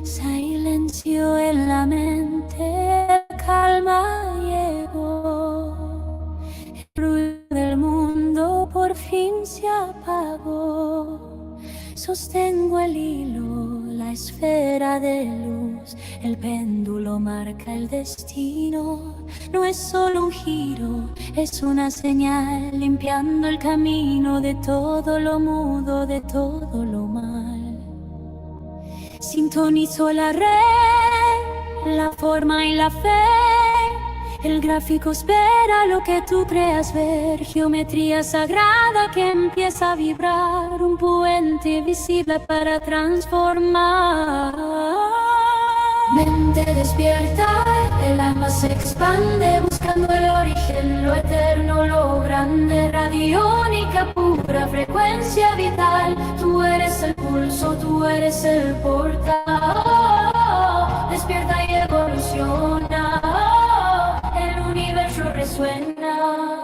Silencio en la mente, calma llegó. El ruido del mundo por fin se apagó. Sostengo el hilo, la esfera de luz. El péndulo marca el destino. No es solo un giro, es una señal, limpiando el camino de todo lo mudo, de todo lo mal. Sintonizo la red, la forma y la fe. El gráfico espera lo que tú creas ver. Geometría sagrada que empieza a vibrar. Un puente visible para transformar. Mente despierta, el alma se expande buscando el origen, lo eterno, lo grande. Radiónica, pura frecuencia vital. Tú eres el pulso, tú eres el portal. Despierta y evoluciona. El universo resuena.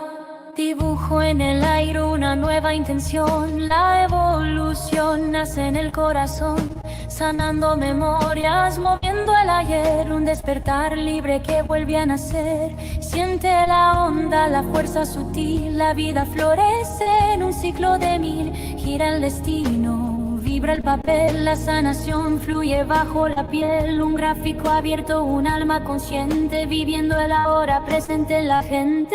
Dibujo en el aire una nueva intención. La evolución nace en el corazón, sanando memorias, moviendo el ayer. Un despertar libre que vuelve a nacer. Siente la onda, la fuerza sutil. La vida florece en un ciclo de mil. Gira el destino, vibra el papel. La sanación fluye bajo la piel. Un gráfico abierto, un alma consciente, viviendo el ahora presente en la gente.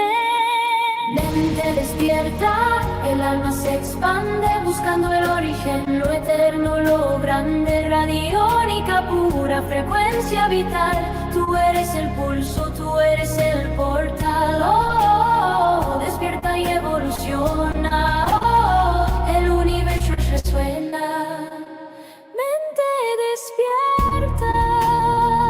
Mente despierta, el alma se expande buscando el origen, lo eterno, lo grande. Radiónica, pura frecuencia vital. Tú eres el pulso, tú eres el portal. Oh, despierta y evoluciona. Oh, el universo resuena. Mente despierta,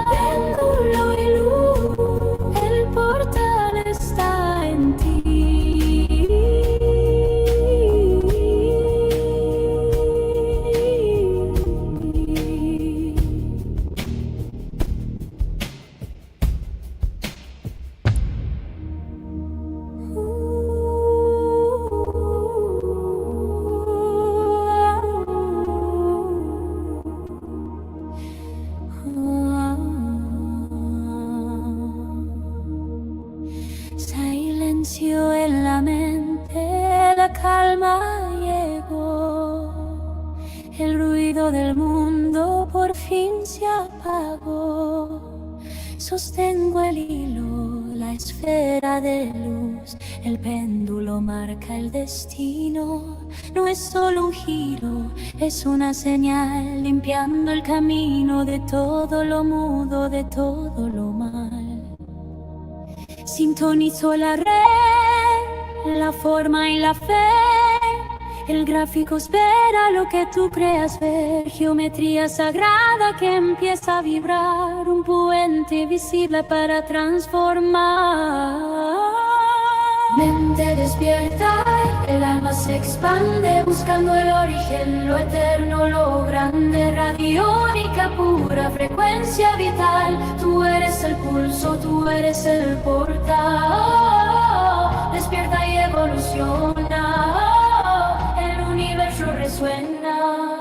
péndulo y luz. El portal está en ti. Silencio en la mente, la calma llegó. El ruido del mundo por fin se apagó. Sostengo el hilo, la esfera de luz. El péndulo marca el destino. No es solo un giro, es una señal, limpiando el camino de todo lo mudo, de todo lo mal. Sintonizo la red, la forma y la fe. El gráfico espera lo que tú creas ver. Geometría sagrada que empieza a vibrar. Un puente visible para transformar. Mente despierta, el alma se expande buscando el origen, lo eterno, lo grande. Radiónica, pura frecuencia vital. Tú eres el pulso, tú eres el portal. Despierta y evoluciona. El universo resuena.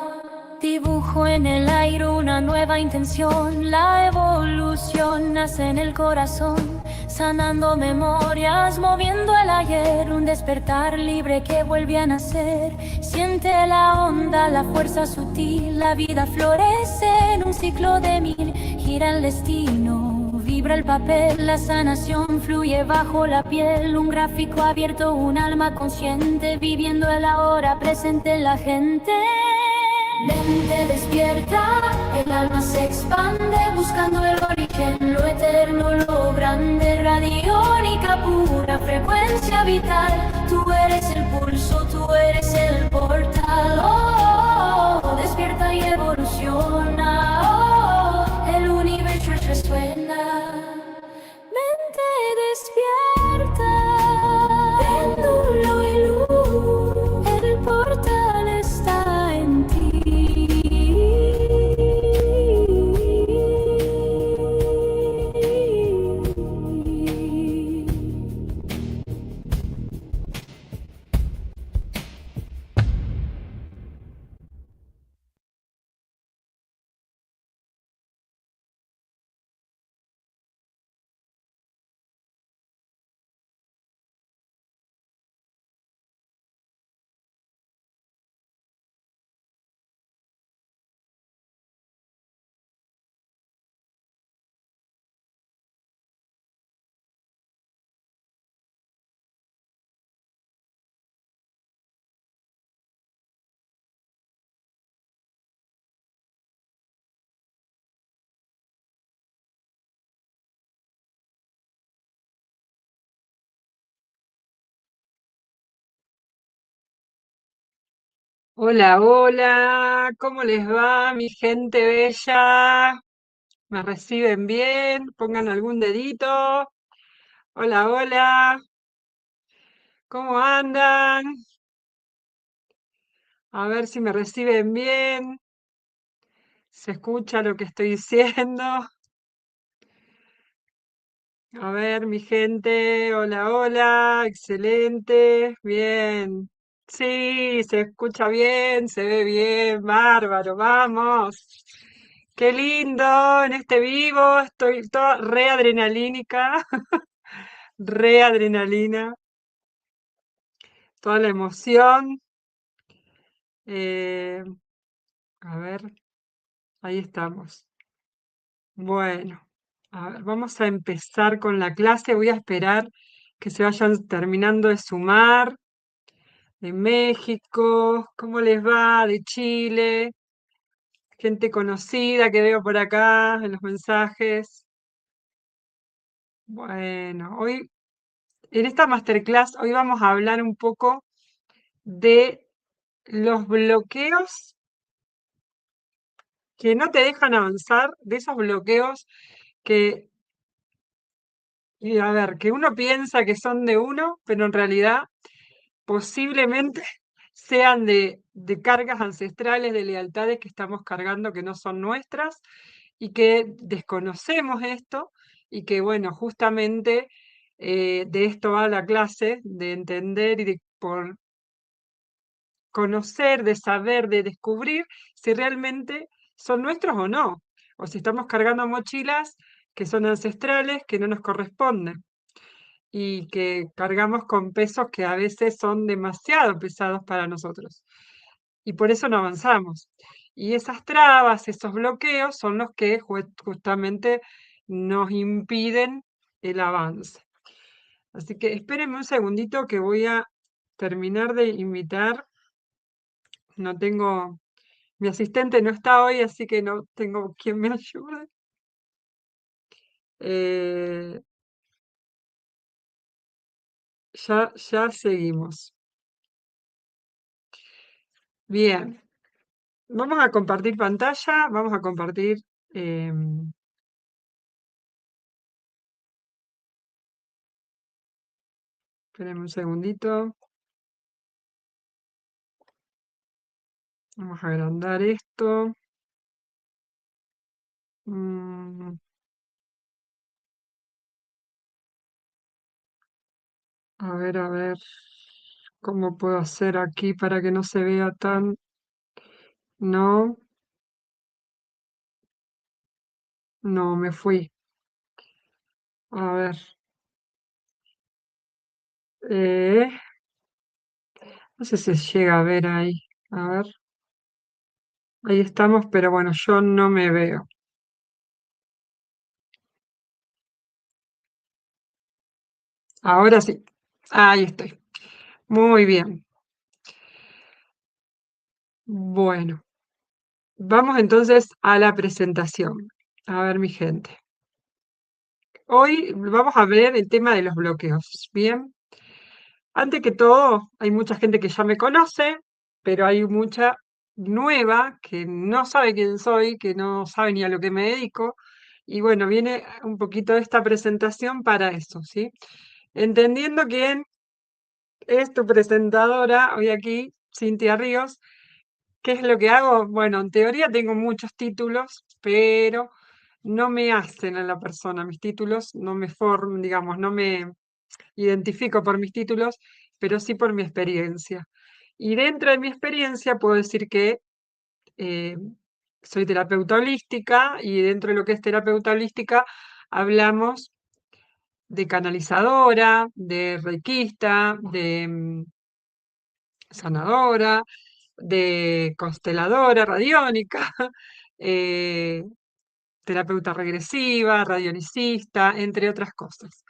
Dibujo en el aire una nueva intención. La evolución nace en el corazón, sanando memorias, moviendo el ayer. Un despertar libre que vuelve a nacer. Siente la onda, la fuerza sutil. La vida florece en un ciclo de mil. Gira el destino, vibra el papel. La sanación fluye bajo la piel. Un gráfico abierto, un alma consciente, viviendo el ahora presente en la gente. Mente despierta, el alma se expande buscando el origen, lo eterno, lo grande. Radiónica, pura frecuencia vital. Tú eres el pulso, tú eres el portal. Oh, despierta y evoluciona. Oh, el universo resuena. Mente despierta, péndulo y luz. El portal está en ti. Hola, hola, ¿cómo les va, mi gente bella? ¿Me reciben bien? Pongan algún dedito. Hola, hola, ¿cómo andan? A ver si me reciben bien. ¿Se escucha lo que estoy diciendo? A ver, mi gente, hola, hola, excelente, bien. Sí, se escucha bien, se ve bien, bárbaro, vamos. Qué lindo, en este vivo, estoy toda re adrenalínica, re adrenalina, toda la emoción. eh, a ver, ahí estamos. Bueno, a ver, vamos a empezar con la clase. Voy a esperar que se vayan terminando de sumar. De México, ¿cómo les va? De Chile, gente conocida que veo por acá en los mensajes. Bueno, hoy en esta masterclass, hoy vamos a hablar un poco de los bloqueos que no te dejan avanzar, de esos bloqueos que, y a ver, que uno piensa que son de uno, pero en realidad posiblemente sean de cargas ancestrales, de lealtades que estamos cargando que no son nuestras y que desconocemos esto y que, bueno, justamente de esto va la clase, de entender y de por conocer, de saber, de descubrir si realmente son nuestros o no, o si estamos cargando mochilas que son ancestrales, que no nos corresponden y que cargamos con pesos que a veces son demasiado pesados para nosotros y por eso no avanzamos. Y esas trabas, esos bloqueos son los que justamente nos impiden el avance. Así que espérenme un segundito que voy a terminar de invitar. No tengo, mi asistente no está hoy, así que no tengo quien me ayude. Eh, ya seguimos. Bien, vamos a compartir pantalla, vamos a compartir. em, Espérenme un segundito. Vamos a agrandar esto. Mm, a ver, ¿cómo puedo hacer aquí para que no se vea tan... No, no, me fui. A ver. eh, no sé si se llega a ver ahí. A ver, ahí estamos, pero bueno, yo no me veo. Ahora sí. Ahí estoy. Muy bien. Bueno, vamos entonces a la presentación. A ver, mi gente. Hoy vamos a ver el tema de los bloqueos. Bien. Antes que todo, hay mucha gente que ya me conoce, pero hay mucha nueva que no sabe quién soy, que no sabe ni a lo que me dedico. Y bueno, viene un poquito esta presentación para eso, ¿sí? Entendiendo quién es tu presentadora hoy aquí, Cintia Ríos. ¿Qué es lo que hago? Bueno, en teoría tengo muchos títulos, pero no me hacen a la persona. Mis títulos no me forman, digamos, no me identifico por mis títulos, pero sí por mi experiencia. Y dentro de mi experiencia puedo decir que eh, soy terapeuta holística y dentro de lo que es terapeuta holística hablamos de canalizadora, de reikista, de sanadora, de consteladora radiónica, eh, terapeuta regresiva, radionicista, entre otras cosas.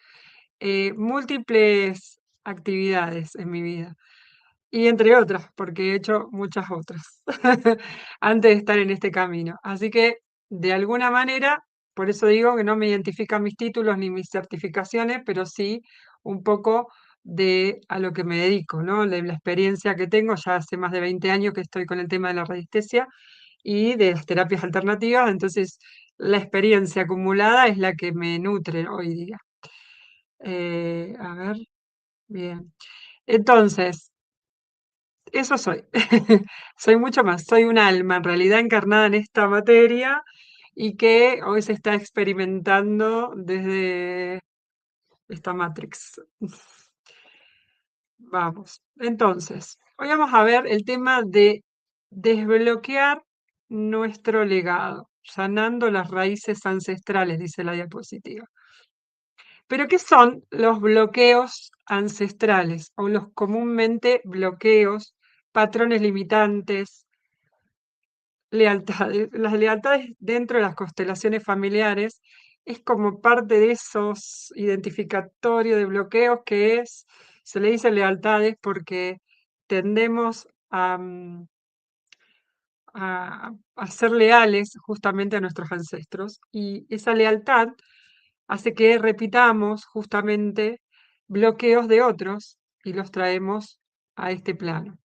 Múltiples actividades en mi vida. Y entre otras, porque he hecho muchas otras antes de estar en este camino. Así que, de alguna manera, por eso digo que no me identifican mis títulos ni mis certificaciones, pero sí un poco a lo que me dedico, ¿no? De la experiencia que tengo, ya hace más de 20 años que estoy con el tema de la radiestesia y de las terapias alternativas, entonces la experiencia acumulada es la que me nutre hoy día. A ver, bien. Entonces, eso soy. Soy mucho más. Soy un alma en realidad encarnada en esta materia y que hoy se está experimentando desde esta Matrix. Vamos. Entonces, hoy vamos a ver el tema de desbloquear nuestro legado, sanando las raíces ancestrales, dice la diapositiva. Pero, ¿qué son los bloqueos ancestrales o los comúnmente bloqueos, patrones limitantes, lealtades? Las lealtades dentro de las constelaciones familiares es como parte de esos identificatorios de bloqueos se le dice lealtades porque tendemos a ser leales justamente a nuestros ancestros y esa lealtad hace que repitamos justamente bloqueos de otros y los traemos a este plano.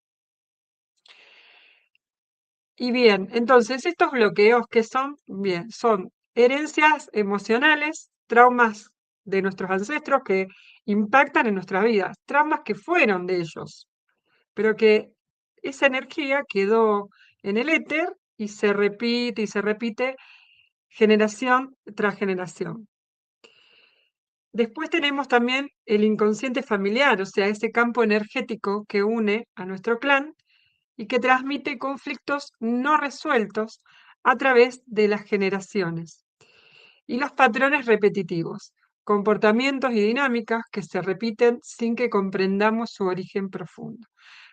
Y bien, entonces estos bloqueos, ¿qué son? Bien, son herencias emocionales, traumas de nuestros ancestros que impactan en nuestras vidas, traumas que fueron de ellos, pero que esa energía quedó en el éter y se repite generación tras generación. Después tenemos también el inconsciente familiar, o sea, ese campo energético que une a nuestro clan y que transmite conflictos no resueltos a través de las generaciones. Y los patrones repetitivos, comportamientos y dinámicas que se repiten sin que comprendamos su origen profundo.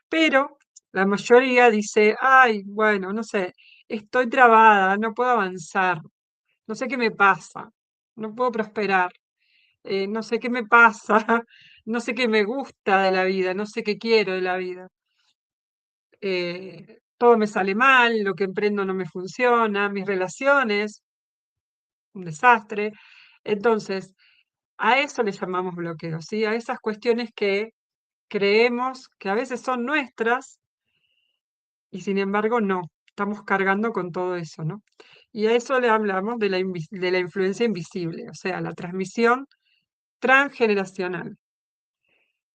Pero la mayoría dice, ay, bueno, no sé, estoy trabada, no puedo avanzar, no sé qué me pasa, no puedo prosperar, no sé qué me pasa, no sé qué me gusta de la vida, no sé qué quiero de la vida. Todo me sale mal, lo que emprendo no me funciona, mis relaciones, un desastre. Entonces, a eso le llamamos bloqueo, ¿sí? A esas cuestiones que creemos que a veces son nuestras y sin embargo no, estamos cargando con todo eso, ¿no? Y a eso le hablamos de de la influencia invisible, o sea, la transmisión transgeneracional,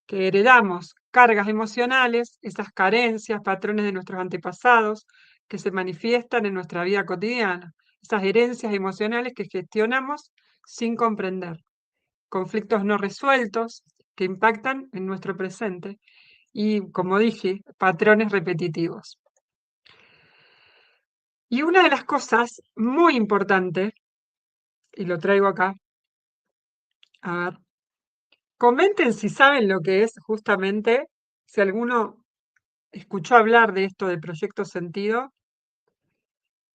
que heredamos cargas emocionales, esas carencias, patrones de nuestros antepasados que se manifiestan en nuestra vida cotidiana, esas herencias emocionales que gestionamos sin comprender, conflictos no resueltos que impactan en nuestro presente y, como dije, patrones repetitivos. Y una de las cosas muy importantes, y lo traigo acá, a ver, comenten si saben lo que es justamente, si alguno escuchó hablar de esto de Proyecto Sentido.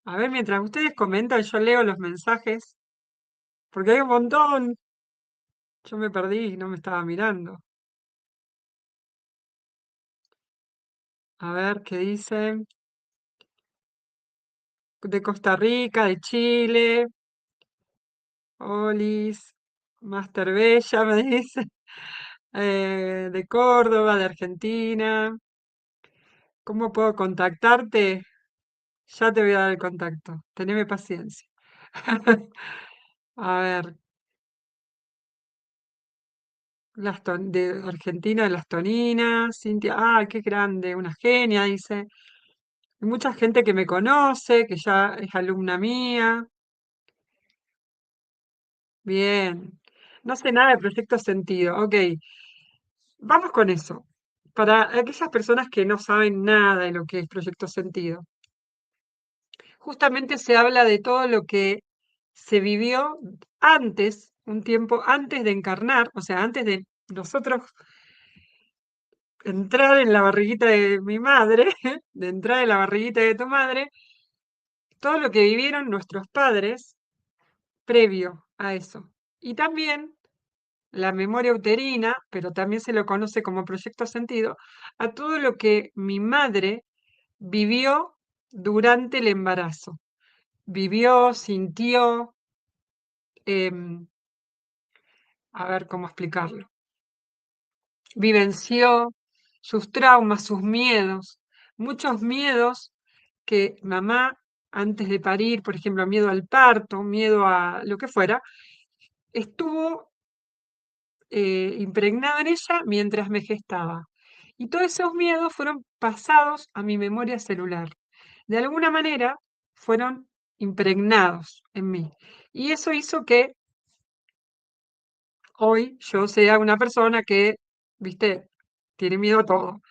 A ver, mientras ustedes comentan, yo leo los mensajes, porque hay un montón. Yo me perdí, no me estaba mirando. A ver qué dicen. De Costa Rica, de Chile, Olis, Master Bella, me dice. De Córdoba, de Argentina. ¿Cómo puedo contactarte? Ya te voy a dar el contacto. Teneme paciencia. A ver, de Argentina, las Toninas, Cintia, qué grande, una genia, dice. Hay mucha gente que me conoce, que ya es alumna mía. Bien. No sé nada de Proyecto Sentido. Ok, vamos con eso. Para aquellas personas que no saben nada de lo que es Proyecto Sentido, justamente se habla de todo lo que se vivió antes, un tiempo antes de encarnar, o sea, antes de nosotros entrar en la barriguita de mi madre, de entrar en la barriguita de tu madre, todo lo que vivieron nuestros padres previo a eso. Y también la memoria uterina, pero también se lo conoce como proyecto sentido, a todo lo que mi madre vivió durante el embarazo. Vivió, sintió, a ver cómo explicarlo. vivenció, sus traumas, sus miedos, muchos miedos que mamá antes de parir, por ejemplo, miedo al parto, miedo a lo que fuera, estuvo impregnado en ella mientras me gestaba. Y todos esos miedos fueron pasados a mi memoria celular. De alguna manera fueron impregnados en mí. Y eso hizo que hoy yo sea una persona que, viste, tiene miedo a todo,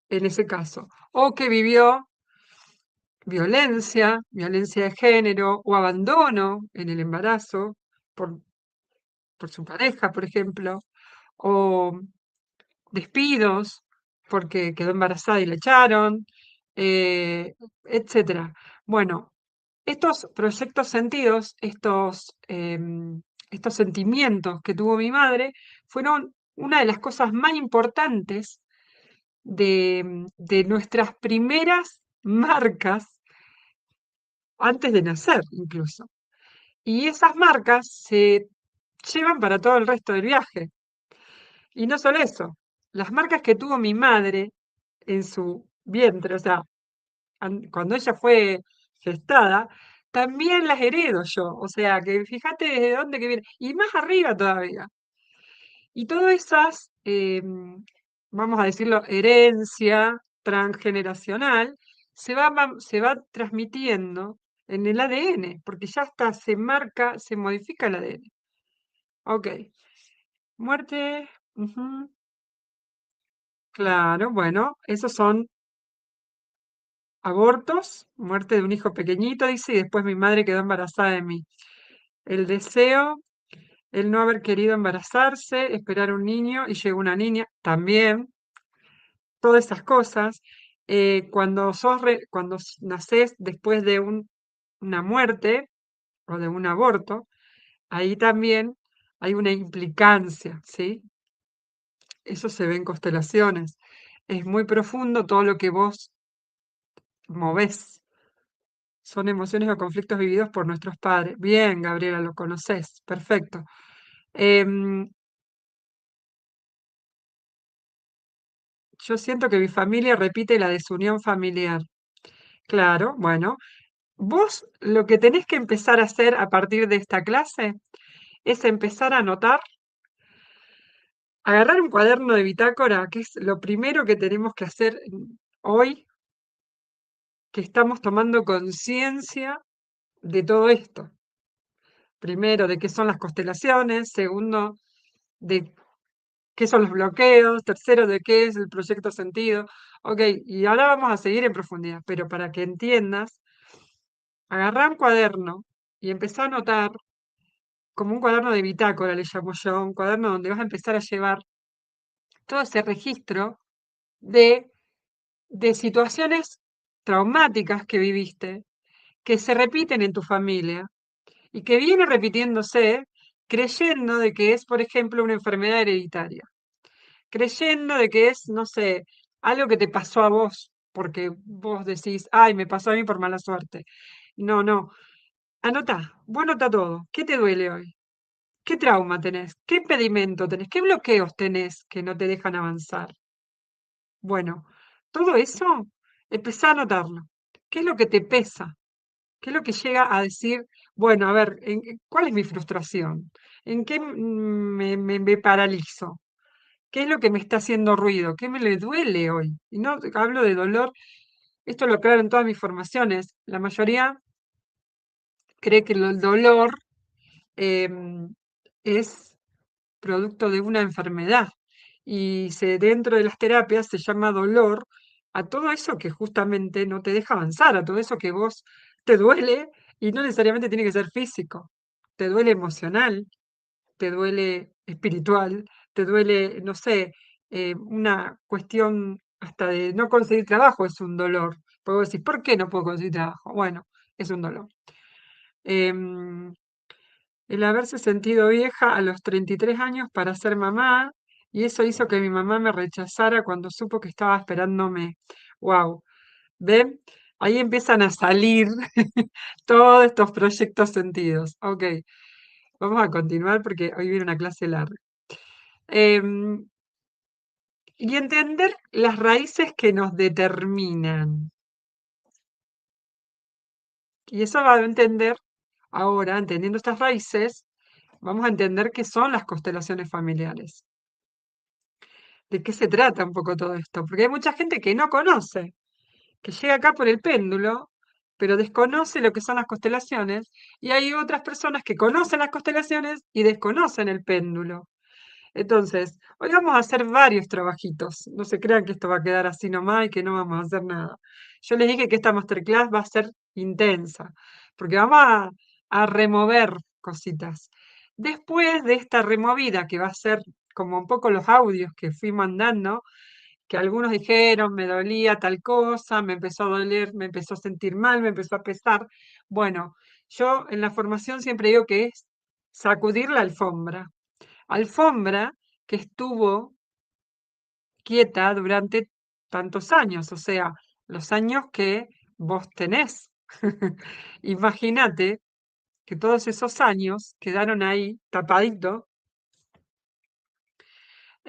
en ese caso. O que vivió violencia, violencia de género o abandono en el embarazo por, por su pareja, por ejemplo, o despidos porque quedó embarazada y la echaron, eh, etcétera. Bueno, estos proyectos sentidos, estos sentimientos que tuvo mi madre, fueron una de las cosas más importantes de nuestras primeras marcas antes de nacer, incluso. Y esas marcas se llevan para todo el resto del viaje. Y no solo eso, las marcas que tuvo mi madre en su vientre, o sea, cuando ella fue gestada, también las heredo yo. O sea, que fíjate desde dónde que viene. Y más arriba todavía. Y todas esas, vamos a decirlo, herencia transgeneracional, se va transmitiendo en el ADN, porque ya está, se marca, se modifica el ADN. Ok, muerte. Ujú. Claro, bueno, esos son abortos, muerte de un hijo pequeñito, dice, y después mi madre quedó embarazada de mí. El deseo, el no haber querido embarazarse, esperar un niño y llegó una niña, también, todas esas cosas. Cuando nacés después de una muerte o de un aborto, ahí también hay una implicancia, ¿sí? Eso se ve en constelaciones. Es muy profundo todo lo que vos movés. Son emociones o conflictos vividos por nuestros padres. Bien, Gabriela, lo conoces. Perfecto. Em, yo siento que mi familia repite la desunión familiar. Claro, bueno. Vos lo que tenés que empezar a hacer a partir de esta clase es empezar a anotar, agarrar un cuaderno de bitácora, que es lo primero que tenemos que hacer hoy, que estamos tomando conciencia de todo esto. Primero, de qué son las constelaciones. Segundo, de qué son los bloqueos. Tercero, de qué es el proyecto sentido. Ok, y ahora vamos a seguir en profundidad, pero para que entiendas, agarrá un cuaderno y empezá a anotar como un cuaderno de bitácora, le llamo yo, un cuaderno donde vas a empezar a llevar todo ese registro de, de situaciones traumáticas que viviste, que se repiten en tu familia y que viene repitiéndose creyendo de que es, por ejemplo, una enfermedad hereditaria, creyendo de que es, no sé, algo que te pasó a vos, porque vos decís, ay, me pasó a mí por mala suerte. No, no. Vos anotá todo. ¿Qué te duele hoy? ¿Qué trauma tenés? ¿Qué impedimento tenés? ¿Qué bloqueos tenés que no te dejan avanzar? Bueno, todo eso, empezá a anotarlo. ¿Qué es lo que te pesa? ¿Qué es lo que llega a decir, bueno, a ver, ¿cuál es mi frustración? ¿En qué me paralizo? ¿Qué es lo que me está haciendo ruido? ¿Qué me le duele hoy? Y no hablo de dolor, esto lo aclaro en todas mis formaciones. La mayoría cree que el dolor em, es producto de una enfermedad y dentro de las terapias se llama dolor a todo eso que justamente no te deja avanzar, a todo eso que vos te duele y no necesariamente tiene que ser físico, te duele emocional, te duele espiritual, te duele, no sé, una cuestión hasta de no conseguir trabajo es un dolor. Puedo decir, ¿por qué no puedo conseguir trabajo? Bueno, es un dolor. Em, el haberse sentido vieja a los 33 años para ser mamá, y eso hizo que mi mamá me rechazara cuando supo que estaba esperándome. Wow, ¿ven? Ahí empiezan a salir todos estos proyectos sentidos. Ok, vamos a continuar porque hoy viene una clase larga. Em, y entender las raíces que nos determinan. Y eso va a entender, ahora, entendiendo estas raíces, vamos a entender qué son las constelaciones familiares. ¿De qué se trata un poco todo esto? Porque hay mucha gente que no conoce, que llega acá por el péndulo, pero desconoce lo que son las constelaciones, y hay otras personas que conocen las constelaciones y desconocen el péndulo. Entonces, hoy vamos a hacer varios trabajitos. No se crean que esto va a quedar así nomás y que no vamos a hacer nada. Yo les dije que esta masterclass va a ser intensa, porque vamos a remover cositas. Después de esta removida, que va a ser como un poco los audios que fui mandando, que algunos dijeron, me dolía tal cosa, me empezó a doler, me empezó a sentir mal, me empezó a pesar. Bueno, yo en la formación siempre digo que es sacudir la alfombra. Alfombra que estuvo quieta durante tantos años, o sea, los años que vos tenés. Imagínate que todos esos años quedaron ahí tapaditos,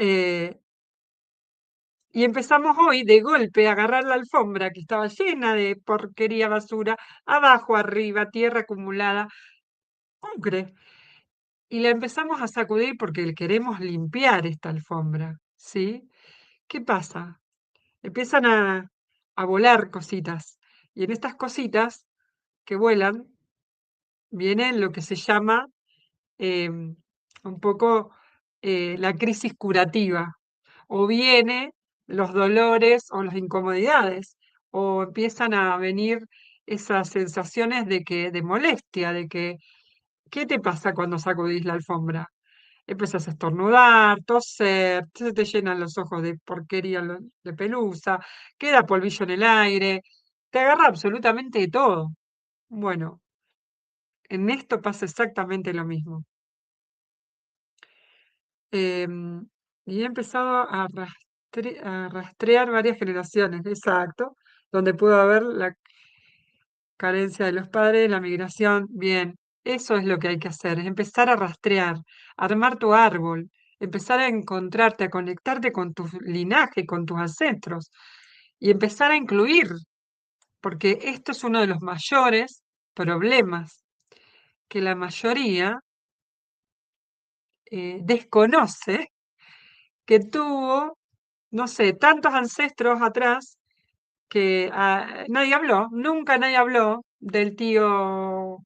eh, y empezamos hoy de golpe a agarrar la alfombra que estaba llena de porquería, basura, abajo, arriba, tierra acumulada, mugre, y la empezamos a sacudir porque queremos limpiar esta alfombra, ¿sí? ¿Qué pasa? Empiezan a volar cositas. Y en estas cositas que vuelan, viene lo que se llama un poco la crisis curativa, o viene los dolores o las incomodidades, o empiezan a venir esas sensaciones de molestia, de que, ¿qué te pasa cuando sacudís la alfombra? Empiezas a estornudar, toser, se te llenan los ojos de porquería, de pelusa, queda polvillo en el aire, te agarra absolutamente de todo. Bueno, en esto pasa exactamente lo mismo. Y he empezado a rastrear varias generaciones, exacto, donde puedo ver la carencia de los padres, la migración, bien, eso es lo que hay que hacer, es empezar a rastrear, armar tu árbol, empezar a encontrarte, a conectarte con tu linaje, con tus ancestros y empezar a incluir, porque esto es uno de los mayores problemas, que la mayoría desconoce que tuvo, no sé, tantos ancestros atrás que nadie habló, nunca nadie habló del tío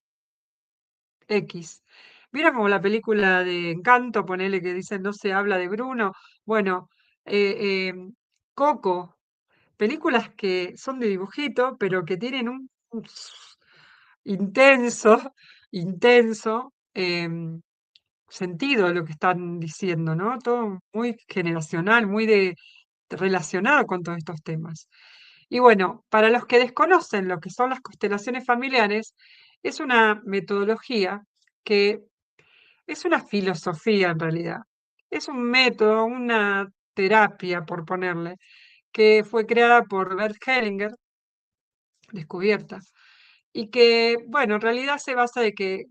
X. ¿Vieron como la película de Encanto, ponele que dicen no se habla de Bruno? Bueno, Coco, películas que son de dibujito, pero que tienen un intenso, intenso sentido lo que están diciendo, ¿no? Todo muy generacional, muy relacionado con todos estos temas. Y bueno, para los que desconocen lo que son las constelaciones familiares, es una metodología que es una filosofía en realidad. Es un método, una terapia, por ponerle, que fue creada por Bert Hellinger, descubierta, y que, bueno, en realidad se basa de que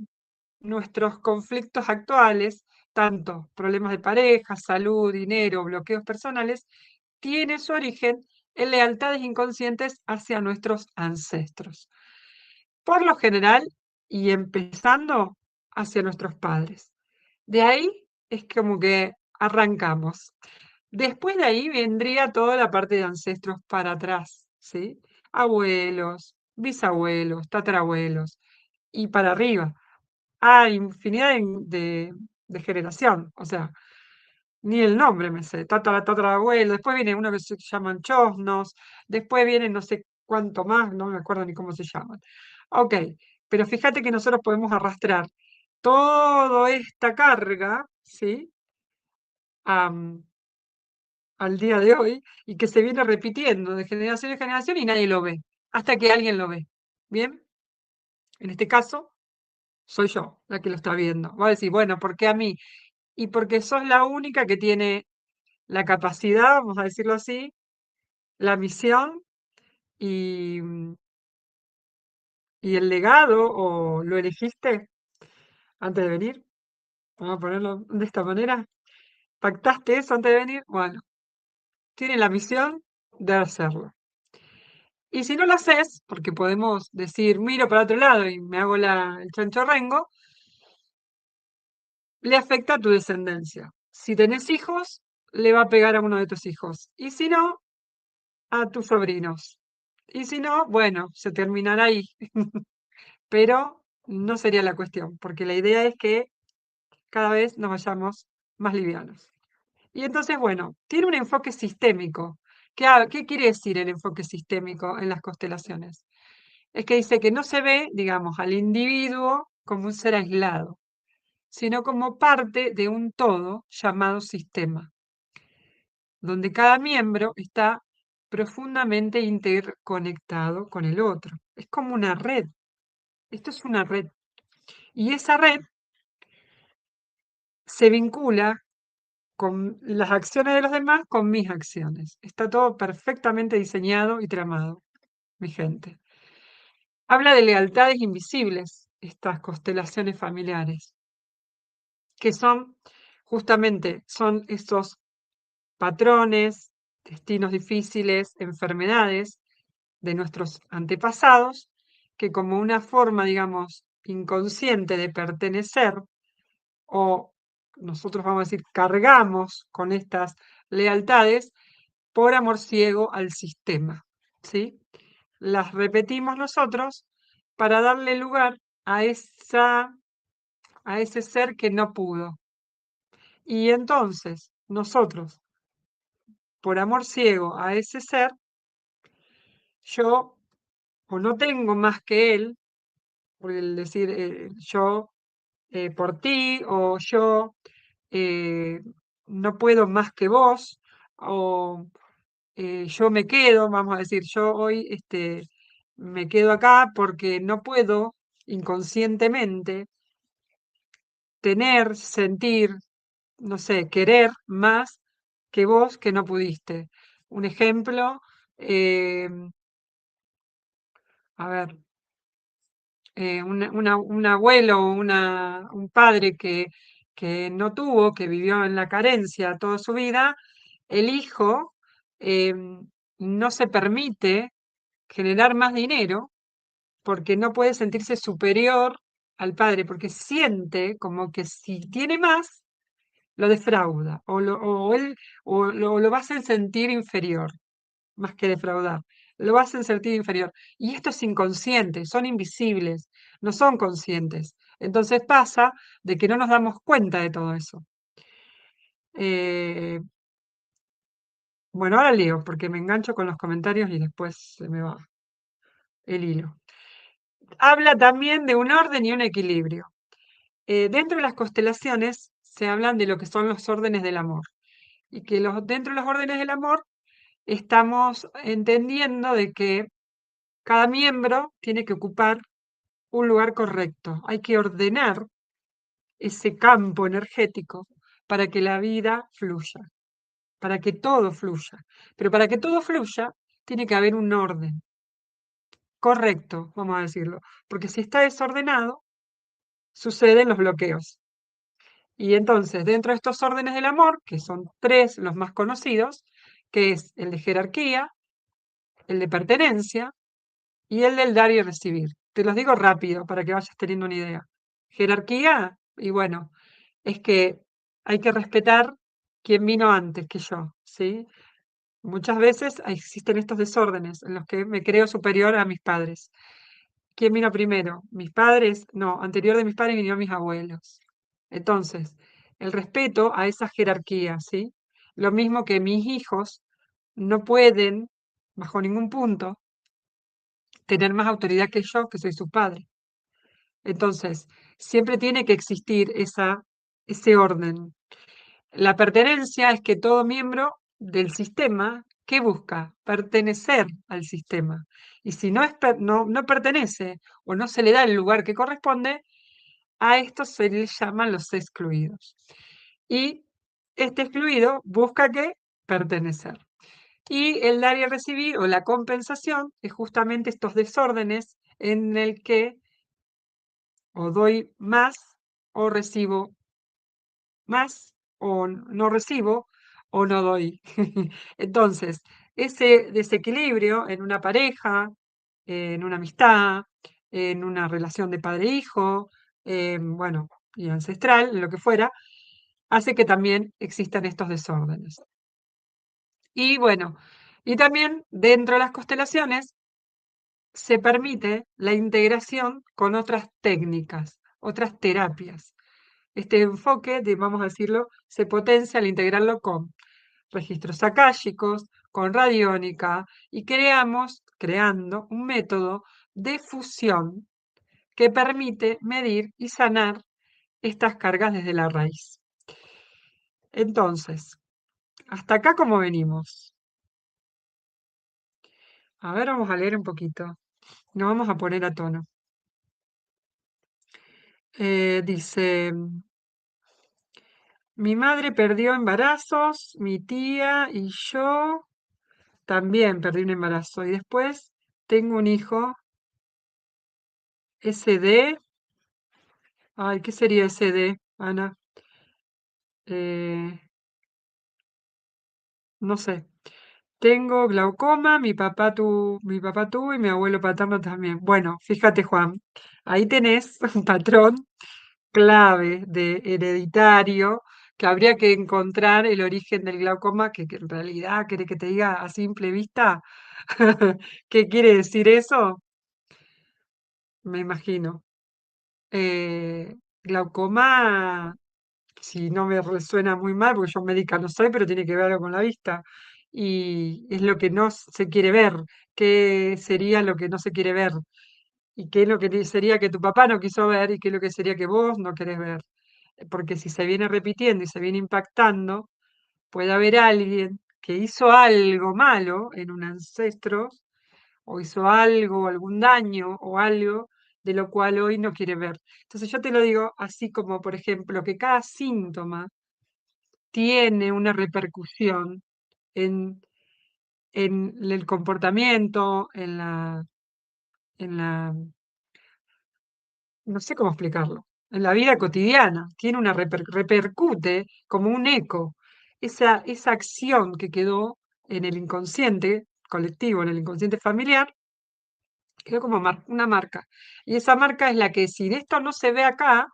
nuestros conflictos actuales, tanto problemas de pareja, salud, dinero, bloqueos personales, tienen su origen en lealtades inconscientes hacia nuestros ancestros. Por lo general, y empezando hacia nuestros padres. De ahí es como que arrancamos. Después de ahí vendría toda la parte de ancestros para atrás, ¿sí? Abuelos, bisabuelos, tatarabuelos, y para arriba. Infinidad de generación, o sea, ni el nombre me sé, tatarabuelo, después viene uno que se llaman chosnos, después viene no sé cuánto más, no me acuerdo ni cómo se llaman. Ok, pero fíjate que nosotros podemos arrastrar toda esta carga, ¿sí? Am, al día de hoy, y que se viene repitiendo de generación en generación y nadie lo ve, hasta que alguien lo ve. ¿Bien? En este caso, soy yo la que lo está viendo. Va a decir, bueno, ¿por qué a mí? Y porque sos la única que tiene la capacidad, vamos a decirlo así, la misión y, y el legado, o lo elegiste antes de venir, vamos a ponerlo de esta manera, pactaste eso antes de venir, bueno, tiene la misión de hacerlo. Y si no lo haces, porque podemos decir, miro para otro lado y me hago el chanchorrengo, le afecta a tu descendencia. Si tenés hijos, le va a pegar a uno de tus hijos. Y si no, a tus sobrinos. Y si no, bueno, se terminará ahí. Pero no sería la cuestión, porque la idea es que cada vez nos vayamos más livianos. Y entonces, bueno, tiene un enfoque sistémico. ¿Qué quiere decir el enfoque sistémico en las constelaciones? Es que dice que no se ve, digamos, al individuo como un ser aislado, sino como parte de un todo llamado sistema, donde cada miembro está profundamente interconectado con el otro. Es como una red. Esto es una red. Y esa red se vincula con las acciones de los demás con mis acciones. Está todo perfectamente diseñado y tramado, mi gente. Habla de lealtades invisibles, estas constelaciones familiares, que son justamente, son estos patrones, destinos difíciles, enfermedades de nuestros antepasados, que como una forma, digamos, inconsciente de pertenecer, o nosotros vamos a decir, cargamos con estas lealtades por amor ciego al sistema, ¿sí? Las repetimos nosotros para darle lugar a ese ser que no pudo. Y entonces, nosotros, por amor ciego a ese ser, yo o no tengo más que él, por el decir yo por ti, o yo eh, no puedo más que vos, o yo me quedo, vamos a decir, yo hoy me quedo acá porque no puedo inconscientemente tener, sentir, no sé, querer más que vos que no pudiste. Un ejemplo, a ver, un abuelo o un padre que no tuvo, que vivió en la carencia toda su vida, el hijo no se permite generar más dinero porque no puede sentirse superior al padre, porque siente como que si tiene más, lo defrauda o lo va a hacer sentir inferior, más que defraudar, lo hacen sentir inferior. Y esto es inconsciente, son invisibles, no son conscientes. Entonces pasa de que no nos damos cuenta de todo eso. Eh, bueno, ahora leo, porque me engancho con los comentarios y después se me va el hilo. Habla también de un orden y un equilibrio. Dentro de las constelaciones se hablan de lo que son los órdenes del amor. Y que dentro de los órdenes del amor estamos entendiendo de que cada miembro tiene que ocupar un lugar correcto. Hay que ordenar ese campo energético para que la vida fluya, para que todo fluya. Pero para que todo fluya, tiene que haber un orden correcto, vamos a decirlo. Porque si está desordenado, suceden los bloqueos. Y entonces, dentro de estos órdenes del amor, que son tres los más conocidos, que es el de jerarquía, el de pertenencia y el del dar y recibir. Te los digo rápido para que vayas teniendo una idea. Jerarquía, y bueno, es que hay que respetar quién vino antes que yo, ¿sí? Muchas veces existen estos desórdenes en los que me creo superior a mis padres. ¿Quién vino primero? ¿Mis padres? No, anterior de mis padres vinieron mis abuelos. Entonces, el respeto a esa jerarquía, ¿sí? Lo mismo que mis hijos no pueden, bajo ningún punto, tener más autoridad que yo, que soy su padre. Entonces, siempre tiene que existir ese orden. La pertenencia es que todo miembro del sistema, ¿qué busca? Pertenecer al sistema. Y si no pertenece o no se le da el lugar que corresponde, a esto se les llaman los excluidos. Y este excluido busca que pertenecer. Y el dar y el recibir o la compensación es justamente estos desórdenes en el que o doy más o recibo más o no recibo, o no doy. Entonces, ese desequilibrio en una pareja, en una amistad, en una relación de padre-hijo, bueno, y ancestral, en lo que fuera, hace que también existan estos desórdenes. Y bueno, y también dentro de las constelaciones se permite la integración con otras técnicas, otras terapias. Este enfoque, vamos a decirlo, se potencia al integrarlo con registros akáshicos, con radiónica, y creando un método de fusión que permite medir y sanar estas cargas desde la raíz. Entonces, hasta acá como venimos. A ver, vamos a leer un poquito. Nos vamos a poner a tono. Dice, mi madre perdió embarazos, mi tía y yo también perdí un embarazo. Y después tengo un hijo, SD. Ay, ¿qué sería SD, Ana? Eh, no sé. Tengo glaucoma, mi papá tuvo y mi abuelo paterno también. Bueno, fíjate, Juan, ahí tenés un patrón clave de hereditario que habría que encontrar el origen del glaucoma, que en realidad, ¿quiere que te diga a simple vista? ¿Qué quiere decir eso? Me imagino. Glaucoma, si no me resuena muy mal, porque yo médica no soy, pero tiene que ver algo con la vista. Y es lo que no se quiere ver. ¿Qué sería lo que no se quiere ver? ¿Y qué es lo que sería que tu papá no quiso ver? ¿Y qué es lo que sería que vos no querés ver? Porque si se viene repitiendo y se viene impactando, puede haber alguien que hizo algo malo en un ancestro, o hizo algo, algún daño o algo de lo cual hoy no quiere ver. Entonces yo te lo digo así como, por ejemplo, que cada síntoma tiene una repercusión en, en el comportamiento, en la, no sé cómo explicarlo, en la vida cotidiana, tiene una repercute como un eco. Esa acción que quedó en el inconsciente colectivo, en el inconsciente familiar, quedó como una marca. Y esa marca es la que si esto no se ve acá,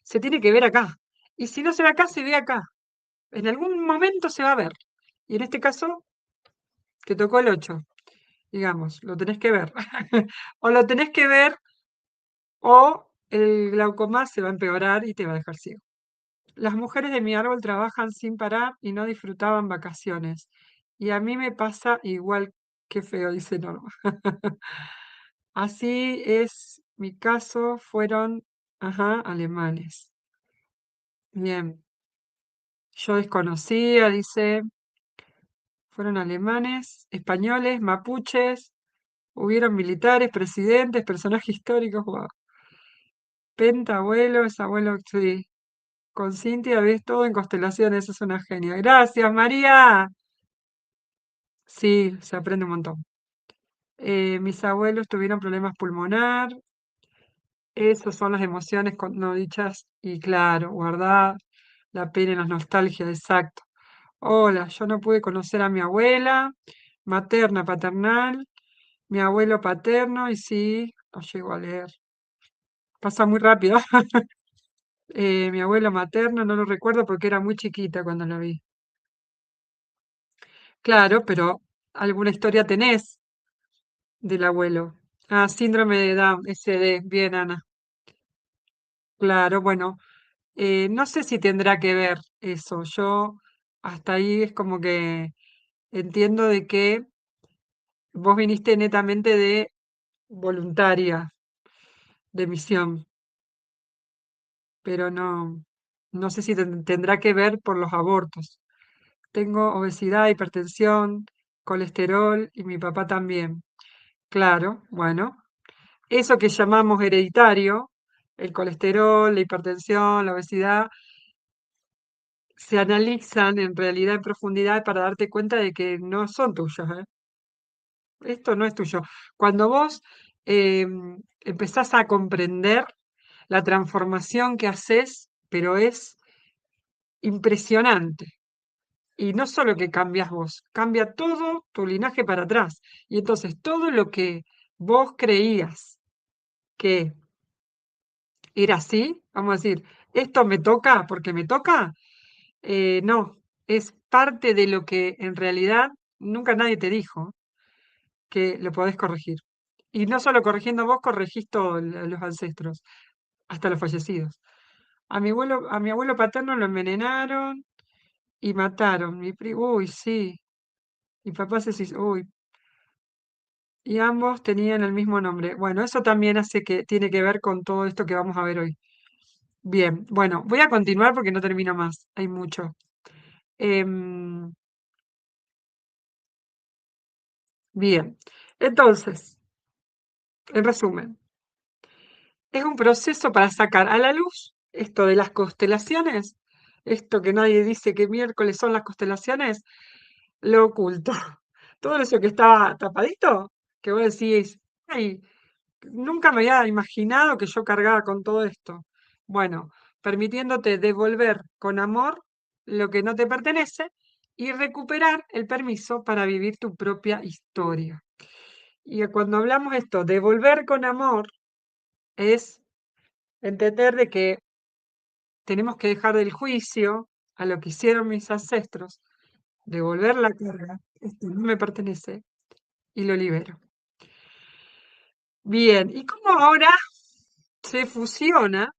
se tiene que ver acá. Y si no se ve acá, se ve acá. En algún momento se va a ver. Y en este caso, te tocó el 8, digamos, lo tenés que ver. O lo tenés que ver o el glaucoma se va a empeorar y te va a dejar ciego. Las mujeres de mi árbol trabajan sin parar y no disfrutaban vacaciones. Y a mí me pasa igual, que feo, dice Norma. Así es, mi caso fueron, ajá, alemanes. Bien, yo desconocía, dice, fueron alemanes, españoles, mapuches, hubieron militares, presidentes, personajes históricos, wow. Pentabuelos, abuelo, sí. Con Cintia ves todo en constelaciones, es una genia. Gracias, María. Sí, se aprende un montón. Mis abuelos tuvieron problemas pulmonar, esas son las emociones no dichas y claro, guardar la pena y la nostalgia, exacto. Hola, yo no pude conocer a mi abuela, materna, paternal, mi abuelo paterno, y sí, no llego a leer. Pasa muy rápido. Mi abuelo materno, no lo recuerdo porque era muy chiquita cuando lo vi. Claro, pero alguna historia tenés del abuelo. Ah, síndrome de Down, SD, bien, Ana. Claro, bueno, no sé si tendrá que ver eso. Yo hasta ahí es como que entiendo de que vos viniste netamente de voluntaria, de misión, pero no sé si tendrá que ver por los abortos. Tengo obesidad, hipertensión, colesterol y mi papá también. Claro, bueno, eso que llamamos hereditario, el colesterol, la hipertensión, la obesidad, se analizan en realidad en profundidad para darte cuenta de que no son tuyas, ¿eh? Esto no es tuyo. Cuando vos empezás a comprender la transformación que haces, pero es impresionante. Y no solo que cambias vos, cambia todo tu linaje para atrás. Y entonces todo lo que vos creías que era así, vamos a decir, esto me toca porque me toca, no, es parte de lo que en realidad nunca nadie te dijo que lo podés corregir. Y no solo corrigiendo vos, corregís todos los ancestros, hasta los fallecidos. A mi abuelo paterno lo envenenaron y mataron. Uy, sí. Mi papá uy, y ambos tenían el mismo nombre. Bueno, eso también tiene que ver con todo esto que vamos a ver hoy. Bien, bueno, voy a continuar porque no termino más, hay mucho. Em, bien, entonces, en resumen, es un proceso para sacar a la luz esto de las constelaciones, esto que nadie dice que miércoles son las constelaciones, lo oculto. Todo eso que estaba tapadito, que vos decís, ay, nunca me había imaginado que yo cargaba con todo esto. Bueno, permitiéndote devolver con amor lo que no te pertenece y recuperar el permiso para vivir tu propia historia. Y cuando hablamos esto, devolver con amor, es entender de que tenemos que dejar del juicio a lo que hicieron mis ancestros, devolver la carga, esto no me pertenece, y lo libero. Bien, ¿y cómo ahora se fusiona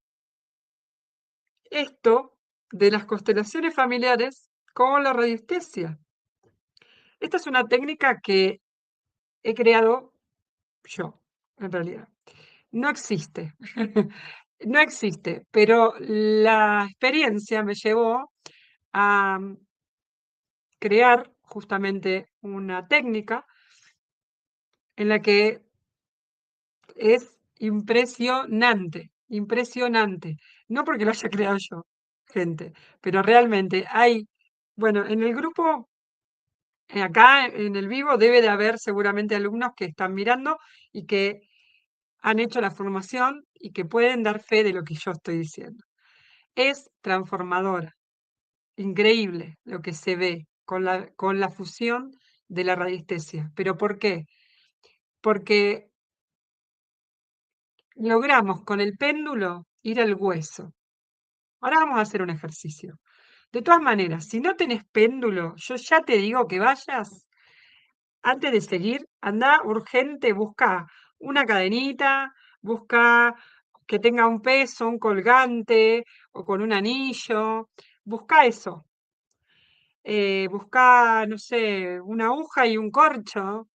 esto de las constelaciones familiares con la radiestesia? Esta es una técnica que he creado yo, en realidad. No existe, no existe, pero la experiencia me llevó a crear justamente una técnica en la que es impresionante, impresionante. No porque lo haya creado yo, gente, pero realmente hay, bueno, en el grupo, acá en el vivo, debe de haber seguramente alumnos que están mirando y que han hecho la formación y que pueden dar fe de lo que yo estoy diciendo. Es transformadora, increíble lo que se ve con la fusión de la radiestesia. ¿Pero por qué? Porque logramos con el péndulo ir al hueso. Ahora vamos a hacer un ejercicio. De todas maneras, si no tenés péndulo, yo ya te digo que vayas, antes de seguir, anda urgente, busca una cadenita, busca que tenga un peso, un colgante o con un anillo, busca eso. Busca, no sé, una aguja y un corcho,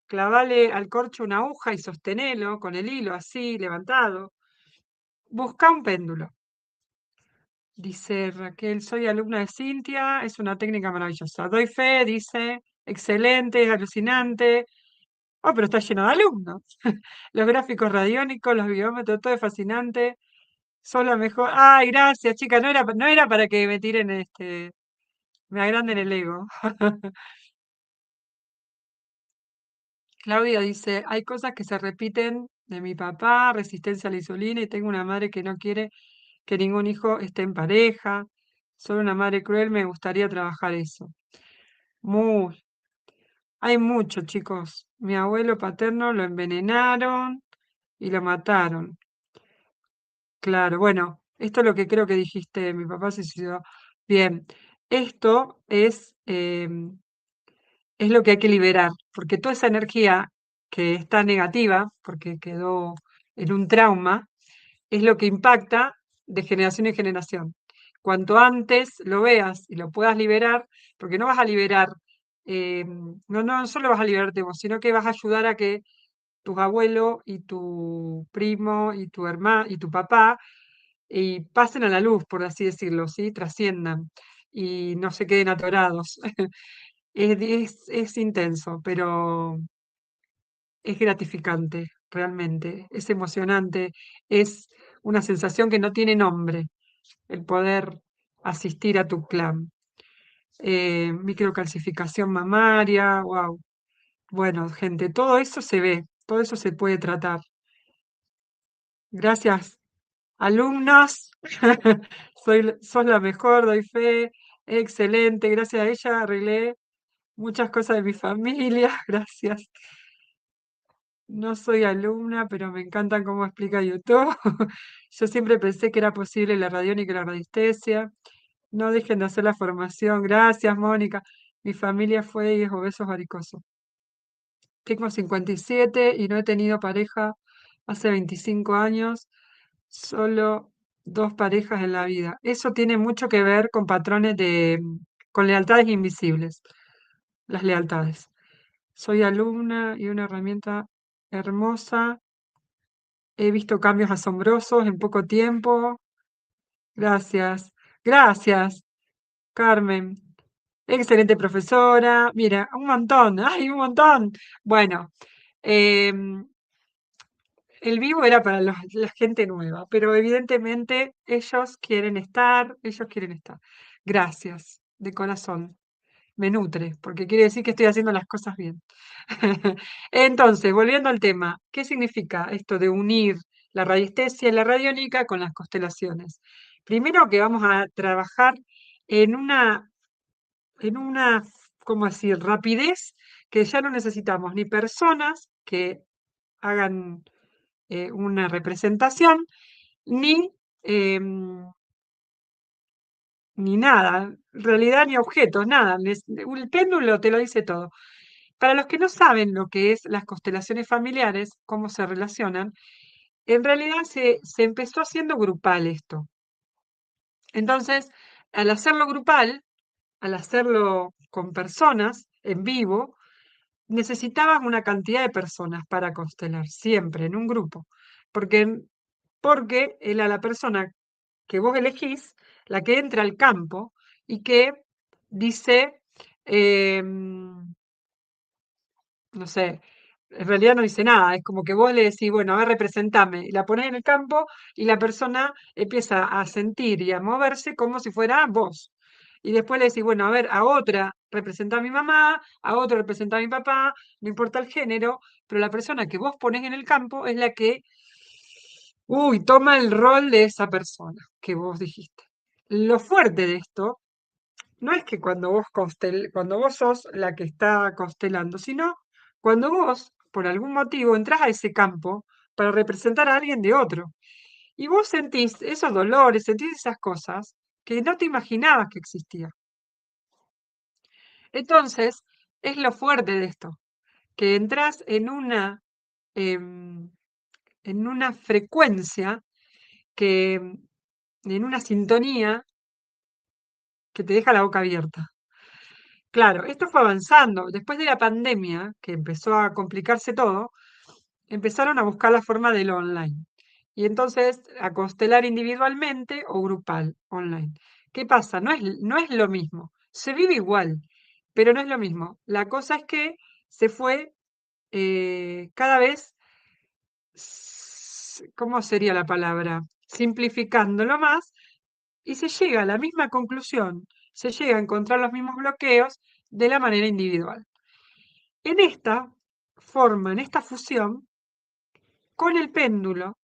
clavale al corcho una aguja y sostenelo con el hilo así, levantado. Busca un péndulo. Dice Raquel, soy alumna de Cintia, es una técnica maravillosa. Doy fe, dice, excelente, es alucinante. Oh, pero está lleno de alumnos. Los gráficos radiónicos, los biómetros, todo es fascinante. Son la mejor. Ay, gracias, chicas. No era para que me tiren me agranden el ego. Claudia dice, hay cosas que se repiten de mi papá, resistencia a la insulina, y tengo una madre que no quiere que ningún hijo esté en pareja. Soy una madre cruel, me gustaría trabajar eso. Muy, hay mucho, chicos. Mi abuelo paterno lo envenenaron y lo mataron. Claro, bueno, esto es lo que creo que dijiste, mi papá se suicidó. Bien, esto es lo que hay que liberar, porque toda esa energía que está negativa, porque quedó en un trauma, es lo que impacta de generación en generación. Cuanto antes lo veas y lo puedas liberar, porque no vas a liberar, no solo vas a liberarte vos, sino que vas a ayudar a que tus abuelos y tu primo y tu hermano y tu papá y pasen a la luz, por así decirlo, ¿sí? Trasciendan y no se queden atorados. Es intenso, pero es gratificante, realmente. Es emocionante. Es una sensación que no tiene nombre, el poder asistir a tu clan. Microcalcificación mamaria, wow. Bueno, gente, todo eso se ve, todo eso se puede tratar. Gracias, alumnos. Sos la mejor, doy fe. Excelente, gracias a ella arreglé muchas cosas de mi familia, gracias. No soy alumna, pero me encanta cómo explica YouTube. Yo siempre pensé que era posible la radiónica y la radiestesia. No dejen de hacer la formación. Gracias, Mónica. Mi familia fue y es obeso varicoso. Tengo 57 y no he tenido pareja hace 25 años, solo dos parejas en la vida. Eso tiene mucho que ver con patrones con lealtades invisibles, las lealtades. Soy alumna y una herramienta hermosa. He visto cambios asombrosos en poco tiempo. Gracias. Gracias, Carmen. Excelente profesora. Mira, un montón. ¡Ay, un montón! Bueno, em, el vivo era para la gente nueva, pero evidentemente ellos quieren estar, ellos quieren estar. Gracias, de corazón. Me nutre, porque quiere decir que estoy haciendo las cosas bien. Entonces, volviendo al tema, ¿qué significa esto de unir la radiestesia y la radiónica con las constelaciones? Primero que vamos a trabajar en una, ¿cómo decir?, rapidez que ya no necesitamos ni personas que hagan una representación, ni, em, ni nada, en realidad ni objetos, nada. El péndulo te lo dice todo. Para los que no saben lo que es las constelaciones familiares, cómo se relacionan, en realidad se empezó haciendo grupal esto. Entonces, al hacerlo grupal, al hacerlo con personas en vivo, necesitabas una cantidad de personas para constelar, siempre en un grupo, porque, porque era la persona que vos elegís, la que entra al campo y que dice, no sé, en realidad no dice nada, es como que vos le decís, bueno, a ver, representame, y la ponés en el campo y la persona empieza a sentir y a moverse como si fuera vos. Y después le decís, bueno, a ver, a otra representa a mi mamá, a otro representa a mi papá, no importa el género, pero la persona que vos ponés en el campo es la que, uy, toma el rol de esa persona que vos dijiste. Lo fuerte de esto no es que cuando vos sos la que está constelando, sino cuando vos, por algún motivo, entras a ese campo para representar a alguien de otro. Y vos sentís esos dolores, sentís esas cosas que no te imaginabas que existían. Entonces, es lo fuerte de esto, que entras em, en una frecuencia, que, en una sintonía que te deja la boca abierta. Claro, esto fue avanzando. Después de la pandemia, que empezó a complicarse todo, empezaron a buscar la forma del online. Y entonces a constelar individualmente o grupal online. ¿Qué pasa? No es lo mismo. Se vive igual, pero no es lo mismo. La cosa es que se fue cada vez, ¿cómo sería la palabra? Simplificándolo más y se llega a la misma conclusión, se llega a encontrar los mismos bloqueos de la manera individual. En esta forma, en esta fusión, con el péndulo,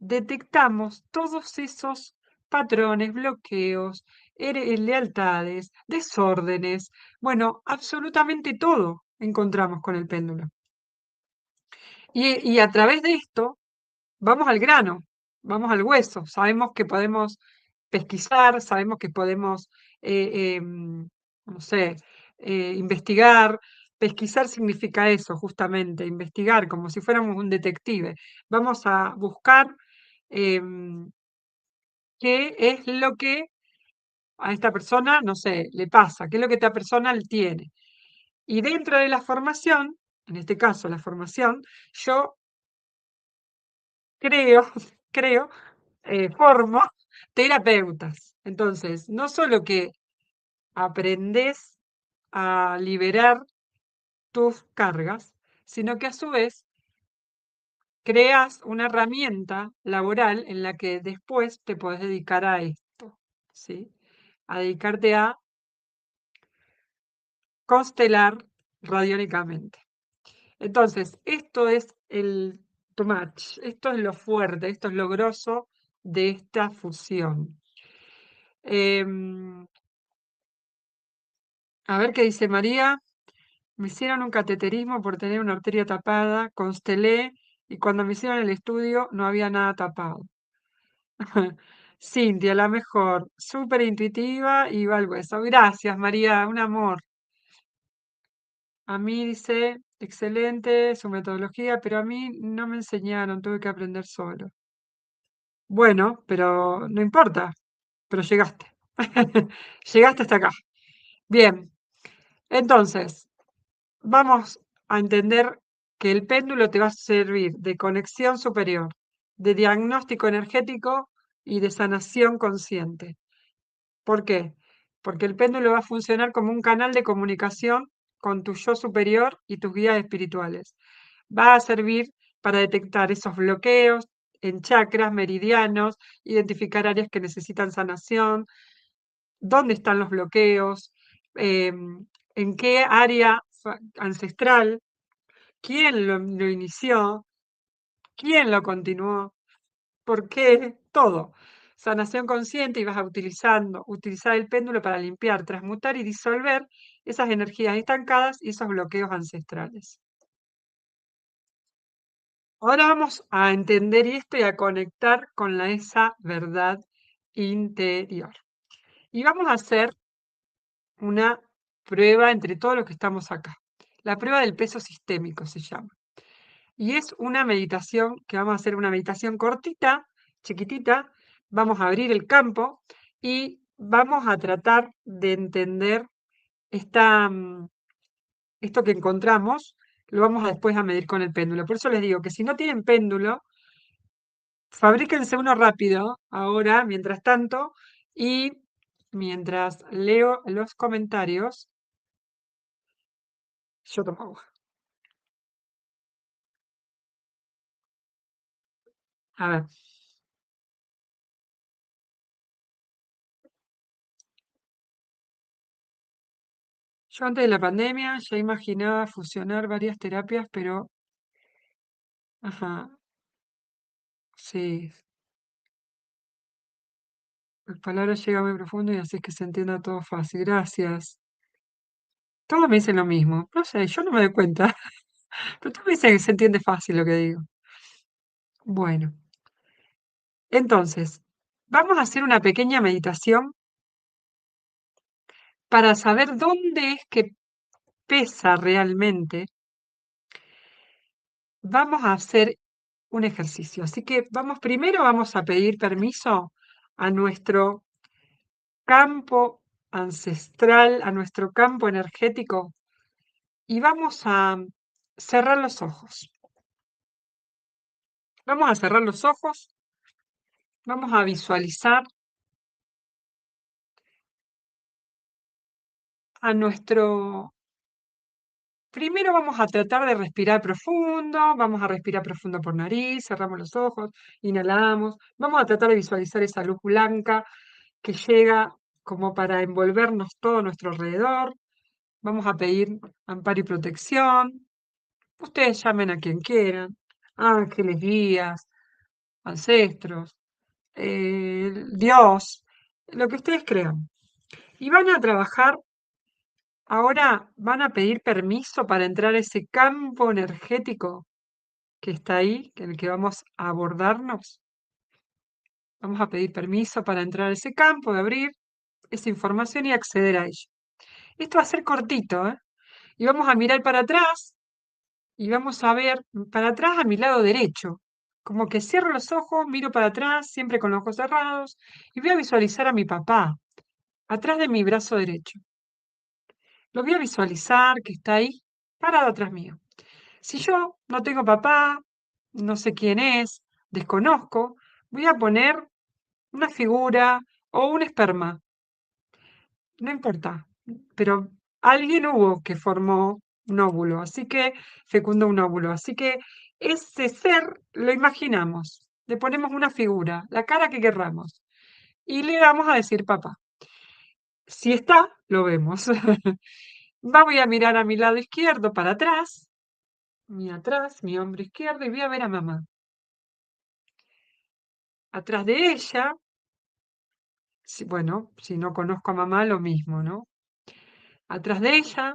detectamos todos esos patrones, bloqueos, lealtades, desórdenes, bueno, absolutamente todo encontramos con el péndulo. Y a través de esto vamos al grano, vamos al hueso, sabemos que podemos pesquisar, sabemos que podemos, no sé, investigar. Pesquisar significa eso, justamente, investigar, como si fuéramos un detective. Vamos a buscar qué es lo que a esta persona, no sé, le pasa, qué es lo que esta persona tiene. Y dentro de la formación, en este caso la formación, yo creo, creo, formo terapeutas. Entonces, no solo que aprendes a liberar tus cargas, sino que a su vez creas una herramienta laboral en la que después te podés dedicar a esto, ¿sí? A dedicarte a constelar radiónicamente. Entonces, esto es el too much, esto es lo fuerte, esto es lo grosso de esta fusión. Em, A ver qué dice María. Me hicieron un cateterismo por tener una arteria tapada, constelé y cuando me hicieron el estudio no había nada tapado. Cintia, la mejor, súper intuitiva y va al hueso. Gracias, María, un amor. A mí dice, excelente su metodología, pero a mí no me enseñaron, tuve que aprender solo. Bueno, pero no importa, pero llegaste. Llegaste hasta acá. Bien, entonces, vamos a entender que el péndulo te va a servir de conexión superior, de diagnóstico energético y de sanación consciente. ¿Por qué? Porque el péndulo va a funcionar como un canal de comunicación con tu yo superior y tus guías espirituales. Va a servir para detectar esos bloqueos en chakras, meridianos, identificar áreas que necesitan sanación, dónde están los bloqueos, en qué área ancestral, quién lo inició, quién lo continuó, por qué, todo. Sanación consciente y vas a utilizar el péndulo para limpiar, transmutar y disolver esas energías estancadas y esos bloqueos ancestrales. Ahora vamos a entender esto y a conectar con esa verdad interior. Y vamos a hacer una prueba entre todos los que estamos acá. La prueba del peso sistémico se llama. Y es una meditación que vamos a hacer, una meditación cortita, chiquitita. Vamos a abrir el campo y vamos a tratar de entender esto que encontramos. Lo vamos a después a medir con el péndulo. Por eso les digo que si no tienen péndulo, fabríquense uno rápido ahora, mientras tanto, y mientras leo los comentarios, yo tomo agua. A ver, yo antes de la pandemia ya imaginaba fusionar varias terapias, pero, ajá, sí, las palabras llegan muy profundo y así que se entienda todo fácil. Gracias. Todos me dicen lo mismo. No sé, yo no me doy cuenta, pero todos me dicen que se entiende fácil lo que digo. Bueno, entonces, vamos a hacer una pequeña meditación para saber dónde es que pesa realmente. Vamos a hacer un ejercicio. Así que primero vamos a pedir permiso a nuestro campo ancestral, a nuestro campo energético, y vamos a cerrar los ojos. Vamos a cerrar los ojos, vamos a visualizar a nuestro... Primero vamos a tratar de respirar profundo, vamos a respirar profundo por nariz, cerramos los ojos, inhalamos, vamos a tratar de visualizar esa luz blanca que llega como para envolvernos todo a nuestro alrededor. Vamos a pedir amparo y protección. Ustedes llamen a quien quieran, ángeles, guías, ancestros, Dios, lo que ustedes crean. Y van a trabajar, ahora van a pedir permiso para entrar a ese campo energético que está ahí, en el que vamos a abordarnos. Vamos a pedir permiso para entrar a ese campo, de abrir esa información y acceder a ella. Esto va a ser cortito, ¿eh? Y vamos a mirar para atrás y vamos a ver para atrás a mi lado derecho. Como que cierro los ojos, miro para atrás, siempre con los ojos cerrados, y voy a visualizar a mi papá, atrás de mi brazo derecho. Lo voy a visualizar que está ahí, parado atrás mío. Si yo no tengo papá, no sé quién es, desconozco, voy a poner una figura o un esperma, no importa, pero alguien hubo que formó un óvulo, así que fecundó un óvulo, así que ese ser lo imaginamos, le ponemos una figura, la cara que querramos, y le vamos a decir papá. Si está, lo vemos. Voy a mirar a mi lado izquierdo para atrás, mi hombro izquierdo, y voy a ver a mamá. Atrás de ella, bueno, si no conozco a mamá, lo mismo, ¿no? Atrás de ella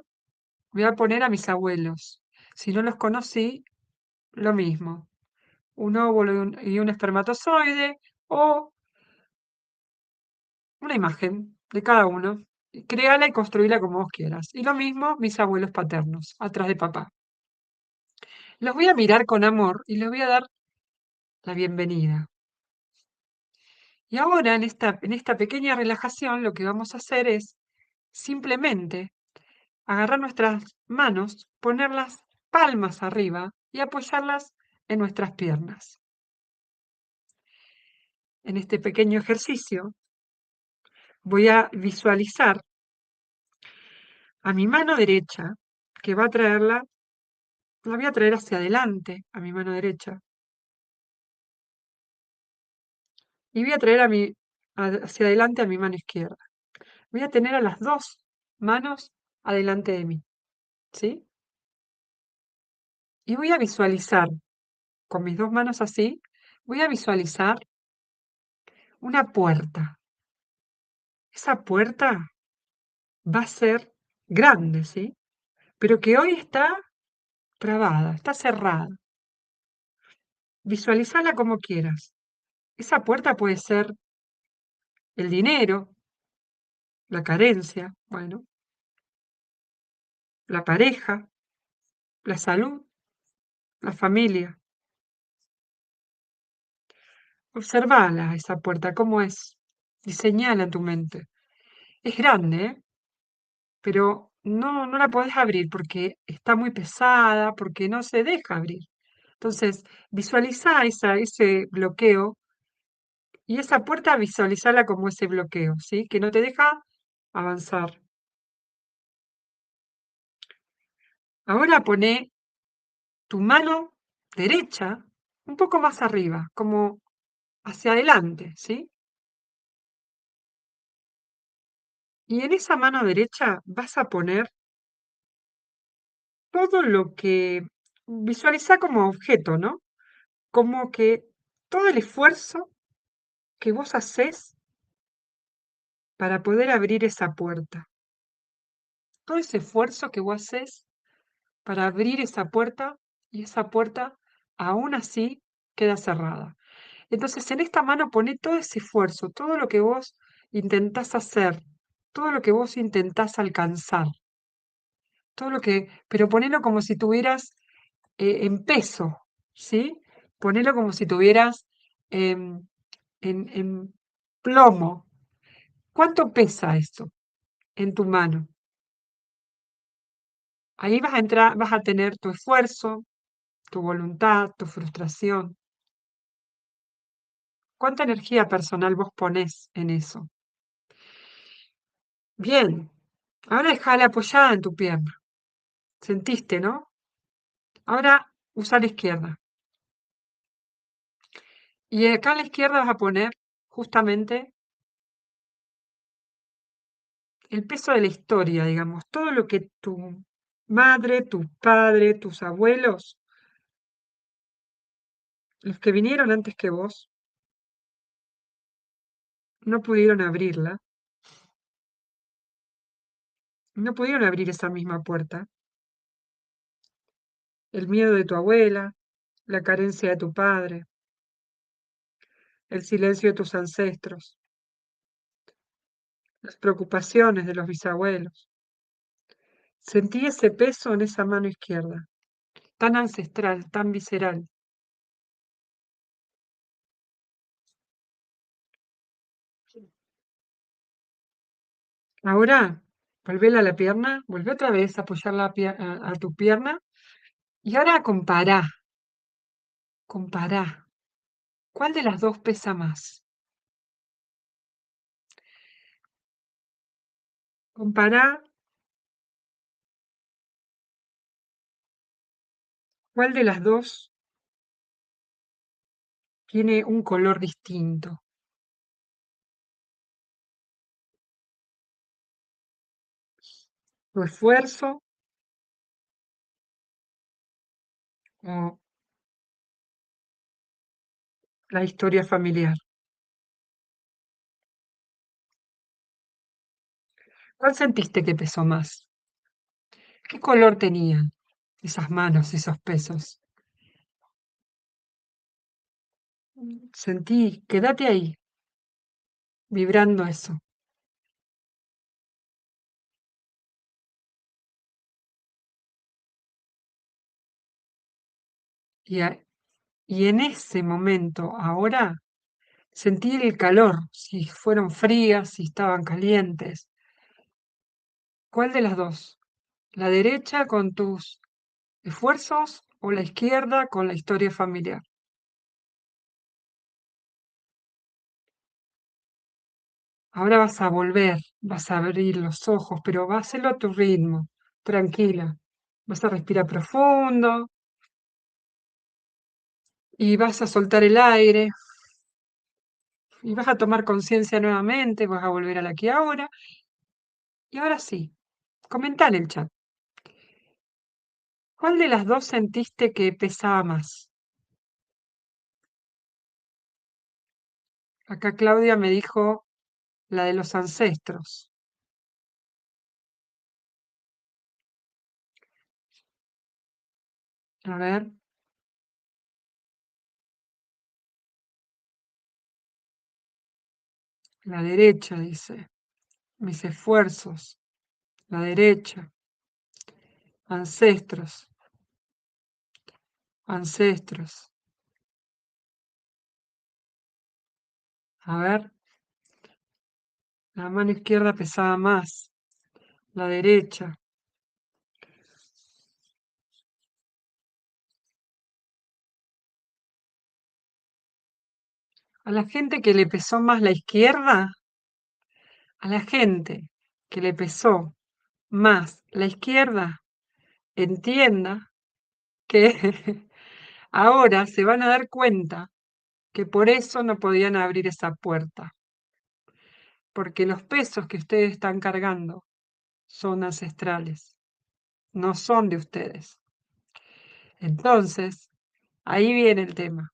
voy a poner a mis abuelos. Si no los conocí, lo mismo. Un óvulo y un espermatozoide o una imagen de cada uno. Créala y construíla como vos quieras. Y lo mismo mis abuelos paternos, atrás de papá. Los voy a mirar con amor y les voy a dar la bienvenida. Y ahora, en esta pequeña relajación, lo que vamos a hacer es simplemente agarrar nuestras manos, ponerlas palmas arriba y apoyarlas en nuestras piernas. En este pequeño ejercicio voy a visualizar a mi mano derecha, que va a traerla, la voy a traer hacia adelante, a mi mano derecha, y voy a traer hacia adelante a mi mano izquierda. Voy a tener a las dos manos adelante de mí, ¿sí? Y voy a visualizar, con mis dos manos así, voy a visualizar una puerta. Esa puerta va a ser grande, ¿sí? Pero que hoy está trabada, está cerrada. Visualizala como quieras. Esa puerta puede ser el dinero, la carencia, bueno, la pareja, la salud, la familia. Observala esa puerta, cómo es. Diseñala en tu mente. Es grande, ¿eh? Pero no la podés abrir porque está muy pesada, porque no se deja abrir. Entonces, visualiza ese bloqueo y esa puerta visualizala como ese bloqueo, ¿sí? Que no te deja avanzar. Ahora poné tu mano derecha un poco más arriba, como hacia adelante, ¿sí? Y en esa mano derecha vas a poner todo lo que visualiza como objeto, ¿no? Como que todo el esfuerzo que vos haces para poder abrir esa puerta. Todo ese esfuerzo que vos haces para abrir esa puerta y esa puerta aún así queda cerrada. Entonces en esta mano poné todo ese esfuerzo, todo lo que vos intentás hacer, todo lo que vos intentás alcanzar, todo lo que, pero ponelo como si tuvieras en peso, ¿sí? Ponelo como si tuvieras em, en plomo. ¿Cuánto pesa esto en tu mano? Ahí vas a entrar, vas a tener tu esfuerzo, tu voluntad, tu frustración. ¿Cuánta energía personal vos ponés en eso? Bien, ahora dejala apoyada en tu pierna. Sentiste, ¿no? Ahora usa la izquierda. Y acá a la izquierda vas a poner justamente el peso de la historia, digamos, todo lo que tu madre, tu padre, tus abuelos, los que vinieron antes que vos, no pudieron abrirla, no pudieron abrir esa misma puerta. El miedo de tu abuela, la carencia de tu padre, el silencio de tus ancestros, las preocupaciones de los bisabuelos. Sentí ese peso en esa mano izquierda, tan ancestral, tan visceral. Ahora, volvela a la pierna, volvé otra vez a apoyar a tu pierna y ahora compará. ¿Cuál de las dos pesa más? Compará cuál de las dos tiene un color distinto. Tu esfuerzo o la historia familiar. ¿Cuál sentiste que pesó más? ¿Qué color tenían esas manos, esos pesos? Sentí, quédate ahí, vibrando eso. Y, y en ese momento, ahora, sentí el calor, si fueron frías, si estaban calientes. ¿Cuál de las dos? ¿La derecha con tus esfuerzos o la izquierda con la historia familiar? Ahora vas a volver, vas a abrir los ojos, pero vas a hacerlo a tu ritmo, tranquila. Vas a respirar profundo y vas a soltar el aire y vas a tomar conciencia nuevamente, vas a volver al aquí y ahora. Y ahora sí, comenta en el chat. ¿Cuál de las dos sentiste que pesaba más? Acá Claudia me dijo la de los ancestros. A ver, la derecha dice, mis esfuerzos, la derecha, ancestros, ancestros. A ver, la mano izquierda pesaba más, la derecha. A la gente que le pesó más la izquierda, a la gente que le pesó más la izquierda, entienda que ahora se van a dar cuenta que por eso no podían abrir esa puerta, porque los pesos que ustedes están cargando son ancestrales, no son de ustedes. Entonces, ahí viene el tema.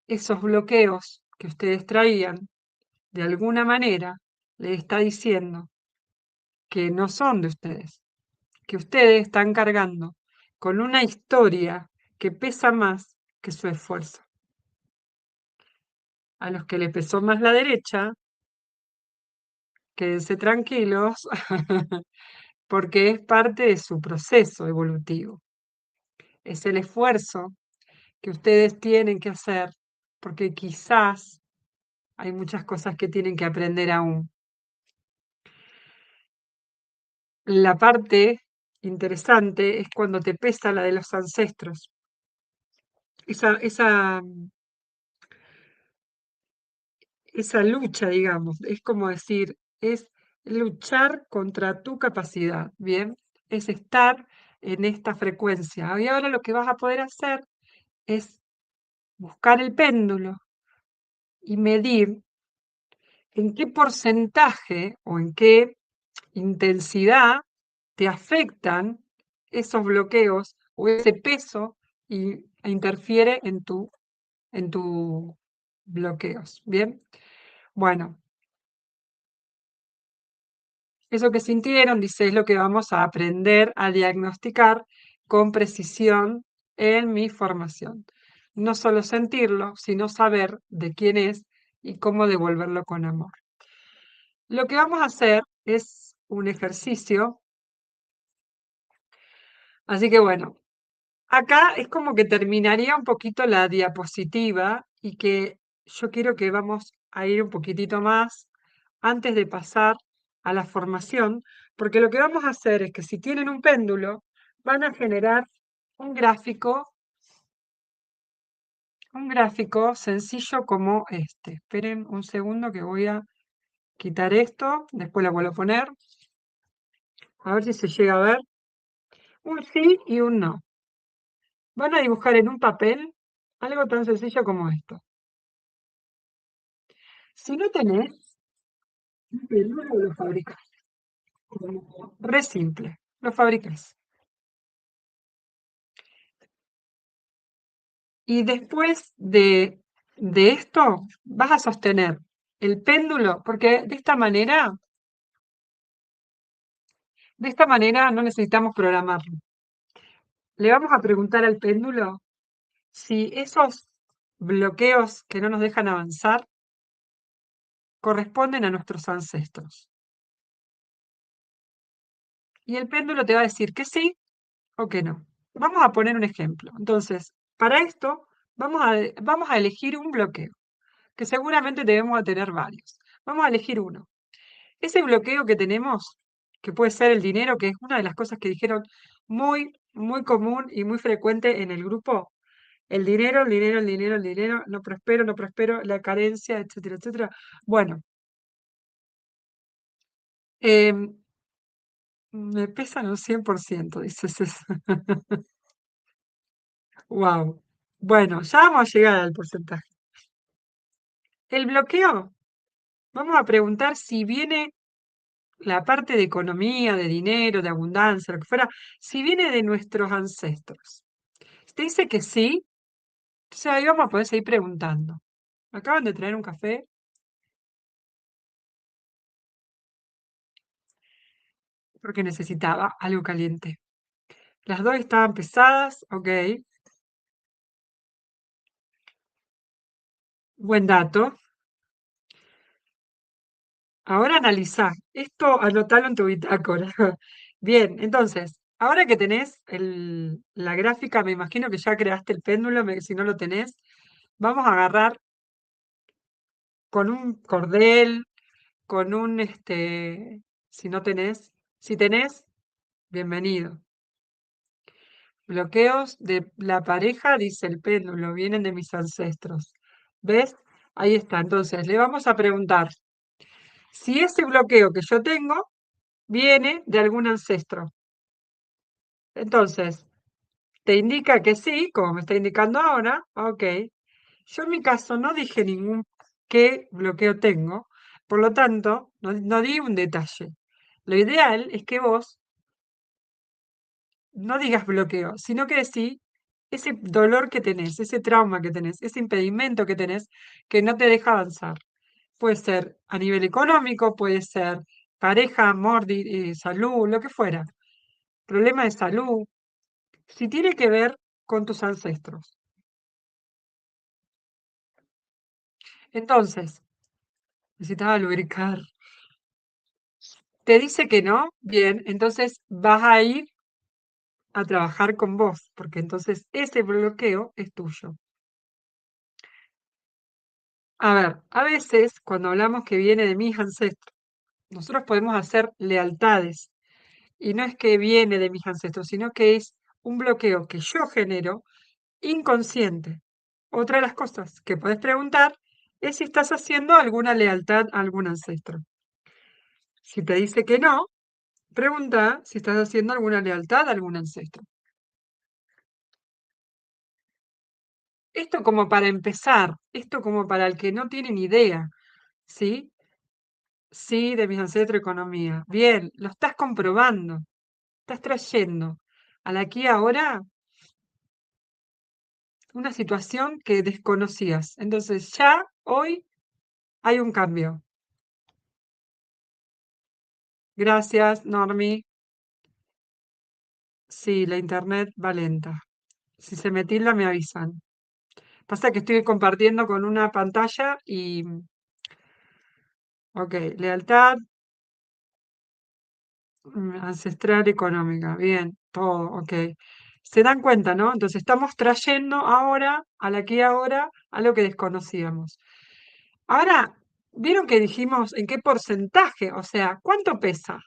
Esos bloqueos que ustedes traían, de alguna manera, le está diciendo que no son de ustedes, que ustedes están cargando con una historia que pesa más que su esfuerzo. A los que le pesó más la derecha, quédense tranquilos, porque es parte de su proceso evolutivo. Es el esfuerzo que ustedes tienen que hacer, porque quizás hay muchas cosas que tienen que aprender aún. La parte interesante es cuando te pesa la de los ancestros. Esa esa lucha, digamos, es como decir, es luchar contra tu capacidad, ¿bien? Es estar en esta frecuencia. Y ahora lo que vas a poder hacer es buscar el péndulo y medir en qué porcentaje o en qué intensidad te afectan esos bloqueos o ese peso e interfiere en tu bloqueos, ¿bien? Bueno, eso que sintieron, dice, es lo que vamos a aprender a diagnosticar con precisión en mi formación. No solo sentirlo, sino saber de quién es y cómo devolverlo con amor. Lo que vamos a hacer es un ejercicio, así que bueno, acá es como que terminaría un poquito la diapositiva y que yo quiero que vamos a ir un poquitito más antes de pasar a la formación, porque lo que vamos a hacer es que si tienen un péndulo, van a generar un gráfico sencillo como este. Esperen un segundo que voy a quitar esto, después lo vuelvo a poner, a ver si se llega a ver. Un sí y un no. Van a dibujar en un papel algo tan sencillo como esto. Si no tenés un péndulo, lo fabricás. Re simple, lo fabricás. Y después de esto, vas a sostener el péndulo, porque de esta manera De esta manera no necesitamos programarlo. Le vamos a preguntar al péndulo si esos bloqueos que no nos dejan avanzar corresponden a nuestros ancestros. Y el péndulo te va a decir que sí o que no. Vamos a poner un ejemplo. Entonces, para esto vamos a elegir un bloqueo, que seguramente debemos a tener varios. Vamos a elegir uno. Ese bloqueo que tenemos, que puede ser el dinero, que es una de las cosas que dijeron muy común y muy frecuente en el grupo, el dinero, el dinero, el dinero, el dinero, no prospero, no prospero, la carencia, etcétera, etcétera. Bueno, em, me pesan un 100%, dices eso. Wow. Bueno, ya vamos a llegar al porcentaje. El bloqueo, vamos a preguntar si viene la parte de economía, de dinero, de abundancia, lo que fuera, si viene de nuestros ancestros. Si te dice que sí, entonces ahí vamos a poder seguir preguntando. ¿Me acaban de traer un café? Porque necesitaba algo caliente. Las dos estaban pesadas, ok. Buen dato. Ahora analizá. Esto anotalo en tu bitácora. Bien, entonces, ahora que tenés la gráfica, me imagino que ya creaste el péndulo, si no lo tenés, vamos a agarrar con un cordel, con un, si no tenés, si tenés, bienvenido. Bloqueos de la pareja, dice el péndulo, vienen de mis ancestros. ¿Ves? Ahí está. Entonces, le vamos a preguntar si ese bloqueo que yo tengo viene de algún ancestro. Entonces, te indica que sí, como me está indicando ahora, ok. Yo en mi caso no dije ningún qué bloqueo tengo, por lo tanto, no di un detalle. Lo ideal es que vos no digas bloqueo, sino que decís ese dolor que tenés, ese trauma que tenés, ese impedimento que tenés que no te deja avanzar. Puede ser a nivel económico, puede ser pareja, amor, salud, lo que fuera. Problema de salud, si tiene que ver con tus ancestros. Entonces, necesitaba lubricar. Te dice que no, bien, entonces vas a ir a trabajar con vos, porque entonces ese bloqueo es tuyo. A ver, a veces cuando hablamos que viene de mis ancestros, nosotros podemos hacer lealtades, y no es que viene de mis ancestros, sino que es un bloqueo que yo genero inconsciente. Otra de las cosas que puedes preguntar es si estás haciendo alguna lealtad a algún ancestro. Si te dice que no, pregunta si estás haciendo alguna lealtad a algún ancestro. Esto como para empezar, esto como para el que no tiene ni idea, ¿sí? Sí, de mis ancestros, economía. Bien, lo estás comprobando, estás trayendo al aquí y ahora una situación que desconocías. Entonces ya hoy hay un cambio. Gracias, Normi. Sí, la internet va lenta. Si se me tilda, me avisan. Pasa que estoy compartiendo con una pantalla y, ok, lealtad, ancestral económica, bien, todo, ok. Se dan cuenta, ¿no? Entonces estamos trayendo ahora, al aquí y ahora, a lo que desconocíamos. Ahora, ¿vieron que dijimos en qué porcentaje? O sea, ¿cuánto pesa?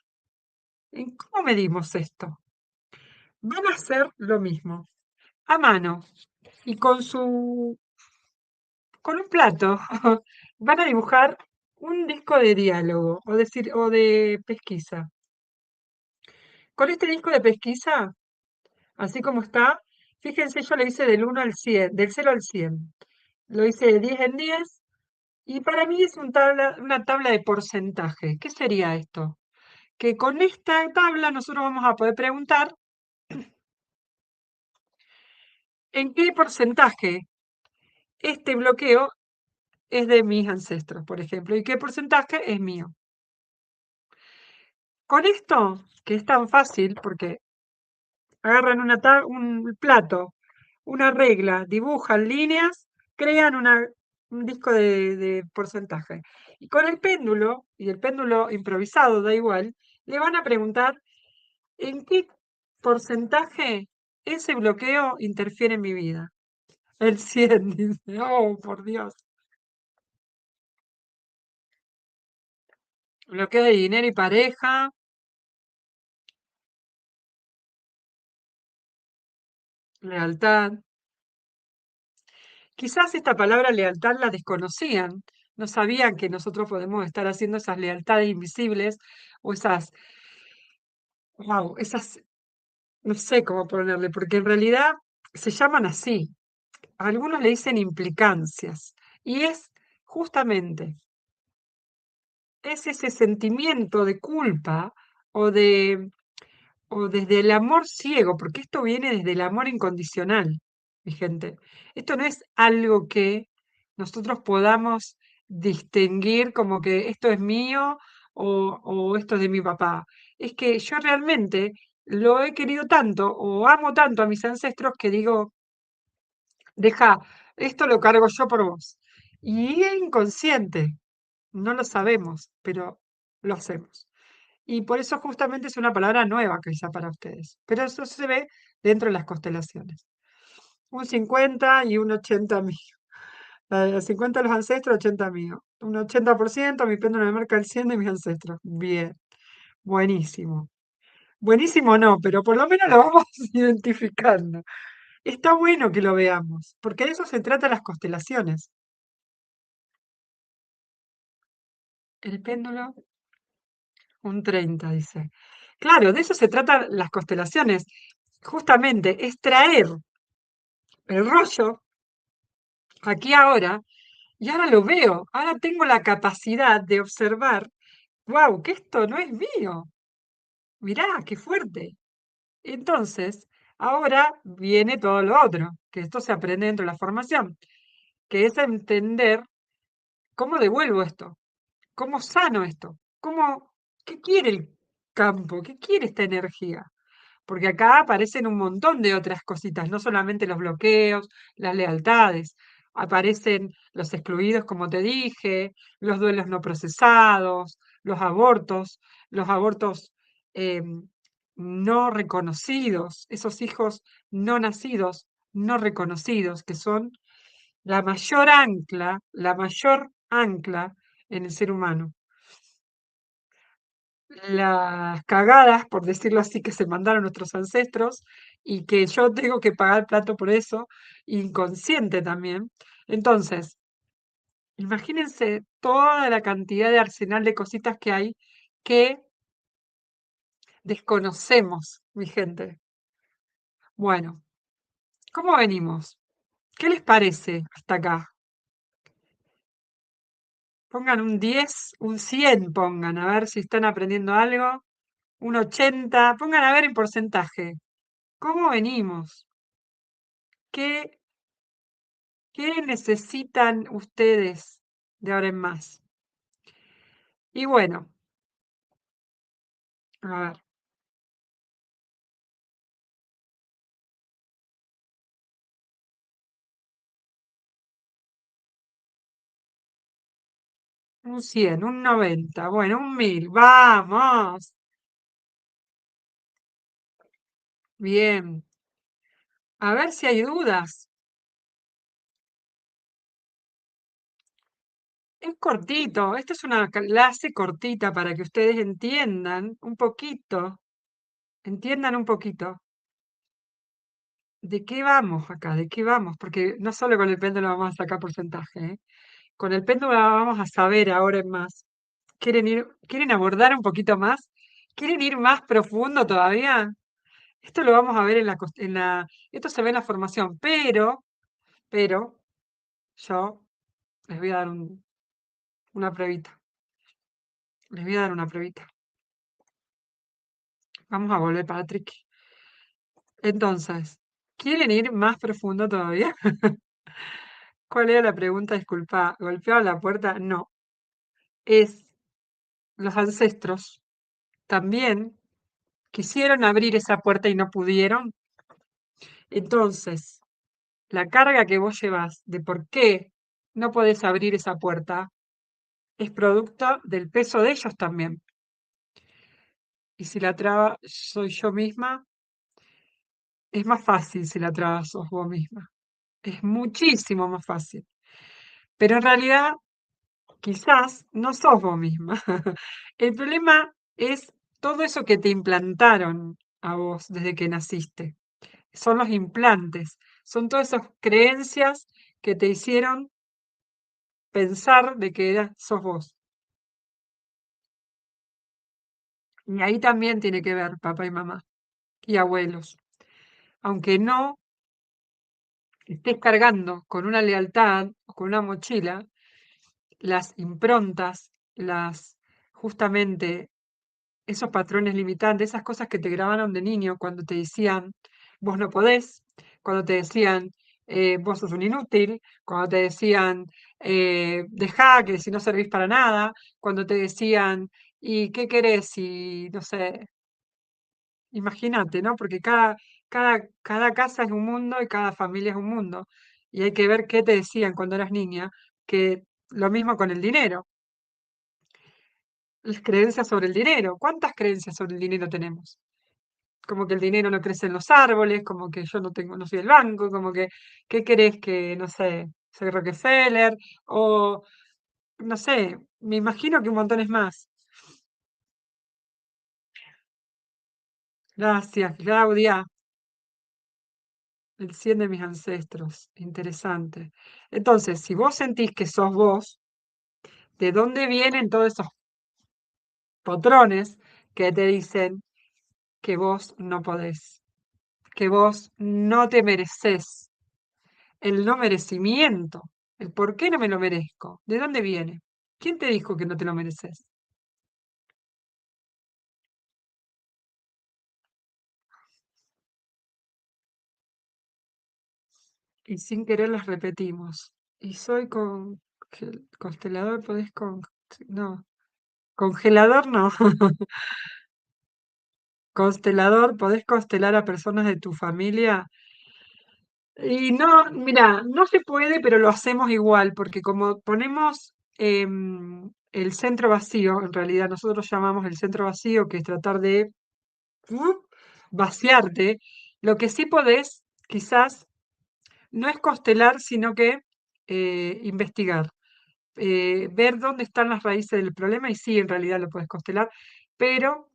¿En cómo medimos esto? Van a hacer lo mismo, a mano, y con un plato, van a dibujar un disco de diálogo, o de pesquisa. Con este disco de pesquisa, así como está, fíjense, yo lo hice del 1 al 100, del 0 al 100. Lo hice de 10 en 10 y para mí es una tabla de porcentaje. ¿Qué sería esto? Que con esta tabla nosotros vamos a poder preguntar en qué porcentaje este bloqueo es de mis ancestros, por ejemplo, y qué porcentaje es mío. Con esto, que es tan fácil, porque agarran un plato, una regla, dibujan líneas, crean un disco de porcentaje. Y con el péndulo, y el péndulo improvisado, da igual, le van a preguntar en qué porcentaje ese bloqueo interfiere en mi vida. El 100 dice, oh, por Dios. Bloqueo de dinero y pareja, lealtad. Quizás esta palabra lealtad la desconocían, no sabían que nosotros podemos estar haciendo esas lealtades invisibles o esas, no sé cómo ponerle, porque en realidad se llaman así. Algunos le dicen implicancias y es justamente, es ese sentimiento de culpa o de o desde el amor ciego, porque esto viene desde el amor incondicional, mi gente. Esto no es algo que nosotros podamos distinguir como que esto es mío o esto es de mi papá. Es que yo realmente lo he querido tanto o amo tanto a mis ancestros que digo, deja, esto lo cargo yo por vos. Y es inconsciente, no lo sabemos, pero lo hacemos. Y por eso justamente es una palabra nueva quizá para ustedes. Pero eso se ve dentro de las constelaciones. Un 50 y un 80 mío. 50 los ancestros, 80 mío. Un 80%, mi péndulo me marca el 100 de mis ancestros. Bien, buenísimo. Buenísimo no, pero por lo menos lo vamos identificando. Está bueno que lo veamos, porque de eso se trata las constelaciones. El péndulo, un 30 dice. Claro, de eso se tratan las constelaciones. Justamente es traer el rollo aquí ahora, y ahora lo veo, ahora tengo la capacidad de observar, wow, que esto no es mío, mirá, qué fuerte. Entonces, ahora viene todo lo otro, que esto se aprende dentro de la formación, que es entender cómo devuelvo esto, cómo sano esto, qué quiere el campo, qué quiere esta energía. Porque acá aparecen un montón de otras cositas, no solamente los bloqueos, las lealtades, aparecen los excluidos, como te dije, los duelos no procesados, los abortos no reconocidos, esos hijos no nacidos, no reconocidos, que son la mayor ancla en el ser humano. Las cagadas, por decirlo así, que se mandaron nuestros ancestros y que yo tengo que pagar plato por eso, inconsciente también. Entonces, imagínense toda la cantidad de arsenal de cositas que hay que desconocemos, mi gente. Bueno, ¿cómo venimos? ¿Qué les parece hasta acá? Pongan un 10, un 100 pongan, a ver si están aprendiendo algo. Un 80, pongan a ver en porcentaje. ¿Cómo venimos? ¿Qué, qué necesitan ustedes de ahora en más? Y bueno, a ver, un 100, un 90, bueno, un 1000, vamos. Bien, a ver si hay dudas. Es cortito, esto es una clase cortita para que ustedes entiendan un poquito de qué vamos acá, de qué vamos, porque no solo con el péndulo vamos a sacar porcentaje, ¿eh? Con el péndulo vamos a saber ahora en más. ¿Quieren abordar un poquito más? ¿Quieren ir más profundo todavía? Esto lo vamos a ver esto se ve en la formación, pero, yo les voy a dar una pruebita. Les voy a dar una pruebita. Vamos a volver para Tricky. Entonces, ¿quieren ir más profundo todavía? ¿Cuál era la pregunta? Disculpa, ¿golpeaba la puerta? No. Es los ancestros. también quisieron abrir esa puerta y no pudieron. Entonces, la carga que vos llevas de por qué no podés abrir esa puerta es producto del peso de ellos también. Y si la traba soy yo misma, es más fácil si la traba sos vos misma. Es muchísimo más fácil. Pero en realidad, quizás no sos vos misma. El problema es todo eso que te implantaron a vos desde que naciste. Son los implantes, son todas esas creencias que te hicieron pensar de que sos vos. Y ahí también tiene que ver papá y mamá y abuelos. Aunque no estés cargando con una lealtad o con una mochila, las improntas, las justamente esos patrones limitantes, esas cosas que te grabaron de niño cuando te decían vos no podés, cuando te decían vos sos un inútil, cuando te decían dejá que si no servís para nada, cuando te decían ¿y qué querés? Y no sé, imagínate, ¿no? Porque cada casa es un mundo y cada familia es un mundo. Y hay que ver qué te decían cuando eras niña, que lo mismo con el dinero, las creencias sobre el dinero. ¿Cuántas creencias sobre el dinero tenemos? Como que el dinero no crece en los árboles, como que yo no tengo, no soy el banco, como que, ¿qué querés que, no sé, soy Rockefeller? O, no sé, me imagino que un montón es más. Gracias, Claudia. El 100 de mis ancestros. Interesante. Entonces, si vos sentís que sos vos, ¿de dónde vienen todos esos patrones que te dicen que vos no podés, que vos no te mereces? El no merecimiento, el por qué no me lo merezco, ¿de dónde viene? ¿Quién te dijo que no te lo mereces? Y sin querer las repetimos. Y soy con constelador, podés con... No, congelador no. Constelador, podés constelar a personas de tu familia. Y no, mira, no se puede, pero lo hacemos igual, porque como ponemos el centro vacío, en realidad nosotros llamamos el centro vacío, que es tratar de ¡uh! Vaciarte, lo que sí podés, quizás, no es constelar, sino que investigar, ver dónde están las raíces del problema, y sí, en realidad lo puedes constelar, pero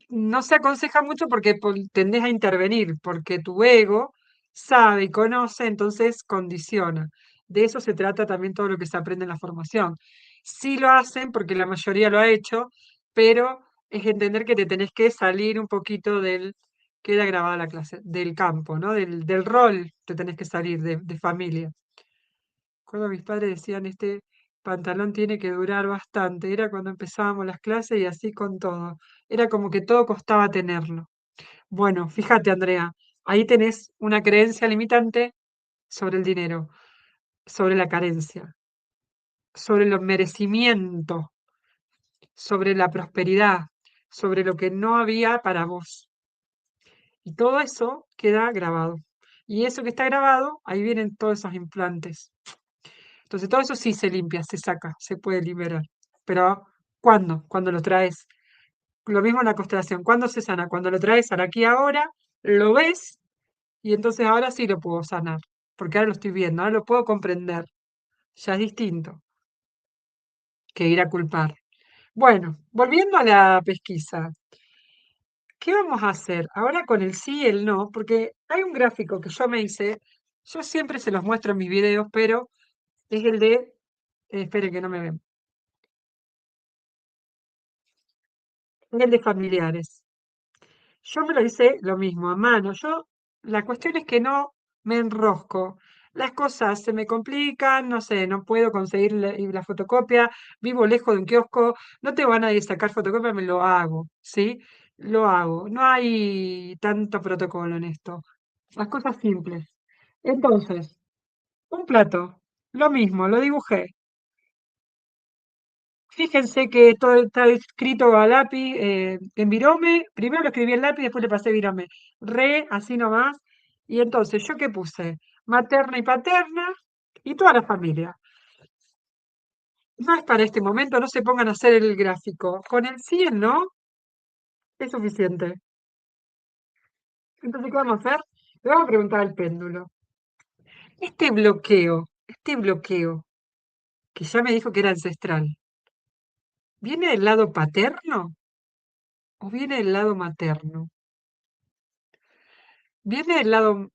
no se aconseja mucho porque tendés a intervenir, porque tu ego sabe y conoce, entonces condiciona. De eso se trata también todo lo que se aprende en la formación. Sí lo hacen porque la mayoría lo ha hecho, pero es entender que te tenés que salir un poquito del, queda grabada la clase, del campo, ¿no? Del rol te tenés que salir de familia. Cuando mis padres decían, este pantalón tiene que durar bastante, era cuando empezábamos las clases y así con todo. Era como que todo costaba tenerlo. Bueno, fíjate, Andrea, ahí tenés una creencia limitante sobre el dinero, sobre la carencia, sobre el merecimiento, sobre la prosperidad, sobre lo que no había para vos. Y todo eso queda grabado. Y eso que está grabado, ahí vienen todos esos implantes. Entonces todo eso sí se limpia, se saca, se puede liberar. Pero ¿cuándo? Cuando lo traes. Lo mismo en la constelación. ¿Cuándo se sana? Cuando lo traes al aquí y ahora, lo ves y entonces ahora sí lo puedo sanar. Porque ahora lo estoy viendo, ahora lo puedo comprender. Ya es distinto que ir a culpar. Bueno, volviendo a la pesquisa, ¿qué vamos a hacer? Ahora con el sí y el no, porque hay un gráfico que yo me hice, yo siempre se los muestro en mis videos, pero es el de, esperen que no me ven, es el de familiares. Yo me lo hice lo mismo, a mano. La cuestión es que no me enrosco. Las cosas se me complican, no sé, no puedo conseguir la fotocopia, vivo lejos de un kiosco, no tengo ganas de sacar fotocopia, me lo hago, ¿sí? Lo hago. No hay tanto protocolo en esto. Las cosas simples. Entonces, un plato, lo mismo, lo dibujé. Fíjense que todo está escrito a lápiz en virome. Primero lo escribí en lápiz, después le pasé virome. Re, así nomás. Y entonces, ¿yo qué puse? Materna y paterna y toda la familia. No es para este momento, no se pongan a hacer el gráfico. Con el 100, ¿no? Es suficiente. Entonces, ¿qué vamos a hacer? Le vamos a preguntar al péndulo. Este bloqueo, que ya me dijo que era ancestral, ¿viene del lado paterno o viene del lado materno? ¿Viene del lado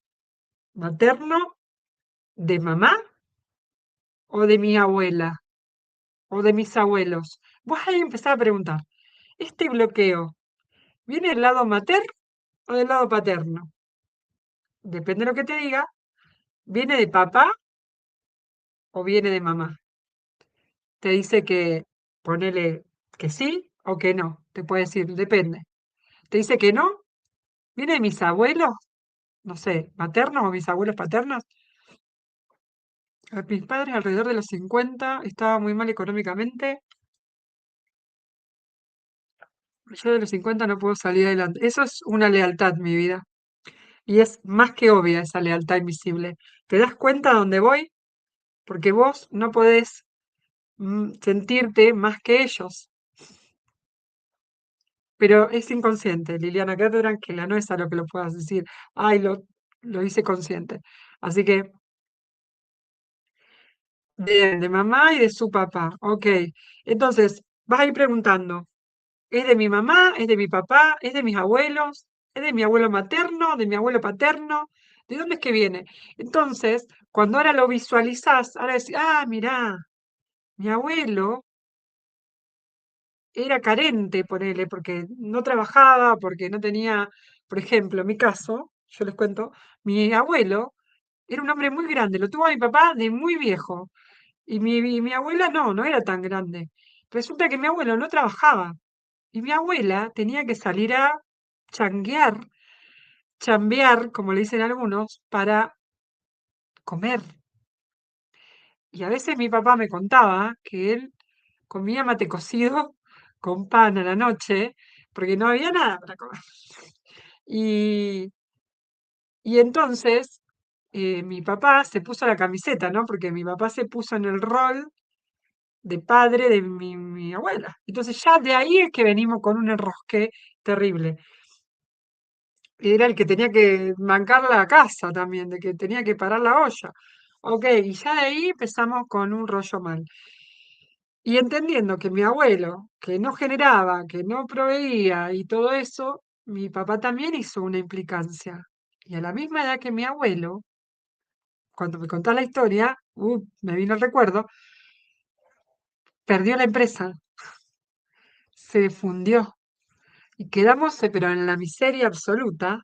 materno de mamá o de mi abuela o de mis abuelos? Vos ahí empezar a preguntar, ¿este bloqueo viene del lado materno o del lado paterno? Depende de lo que te diga, ¿viene de papá o viene de mamá? Te dice que ponele que sí o que no. Te puede decir, depende. Te dice que no, viene de mis abuelos, no sé, maternos o mis abuelos paternos. Mis padres alrededor de los 50 estaban muy mal económicamente. Yo de los 50 no puedo salir adelante. Eso es una lealtad, mi vida. Y es más que obvia esa lealtad invisible. ¿Te das cuenta a dónde voy? Porque vos no podés sentirte más que ellos. Pero es inconsciente, Liliana, quédate tranquila, no es a lo que lo puedas decir. Ay, lo hice consciente. Así que, de mamá y de su papá. Ok. Entonces, vas a ir preguntando. ¿Es de mi mamá? ¿Es de mi papá? ¿Es de mis abuelos? ¿Es de mi abuelo materno? ¿De mi abuelo paterno? ¿De dónde es que viene? Entonces, cuando ahora lo visualizás, ahora decís, ah, mirá, mi abuelo era carente, ponele, porque no trabajaba, porque no tenía, por ejemplo, en mi caso, yo les cuento, mi abuelo era un hombre muy grande, lo tuvo a mi papá de muy viejo, y mi abuela no era tan grande. Resulta que mi abuelo no trabajaba, y mi abuela tenía que salir a changuear, chambear, como le dicen algunos, para comer. Y a veces mi papá me contaba que él comía mate cocido con pan a la noche, porque no había nada para comer. Y, y entonces mi papá se puso la camiseta, ¿no? Porque mi papá se puso en el rol de padre de mi abuela. Entonces ya de ahí es que venimos con un enrosque terrible. Era el que tenía que bancar la casa también, de que tenía que parar la olla. Ok, y ya de ahí empezamos con un rollo mal. Y entendiendo que mi abuelo, que no generaba, que no proveía y todo eso, mi papá también hizo una implicancia. Y a la misma edad que mi abuelo, cuando me contó la historia, me vino el recuerdo, perdió la empresa, se fundió y quedamos, pero en la miseria absoluta,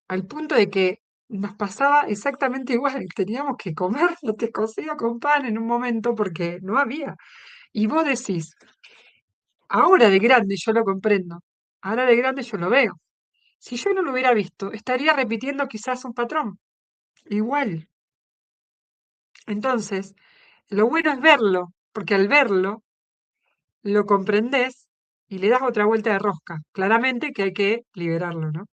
al punto de que nos pasaba exactamente igual. Teníamos que comer te cocido con pan en un momento porque no había. Y vos decís, ahora de grande yo lo comprendo, ahora de grande yo lo veo. Si yo no lo hubiera visto, estaría repitiendo quizás un patrón, igual. Entonces, lo bueno es verlo, porque al verlo, lo comprendés y le das otra vuelta de rosca. Claramente que hay que liberarlo, ¿no?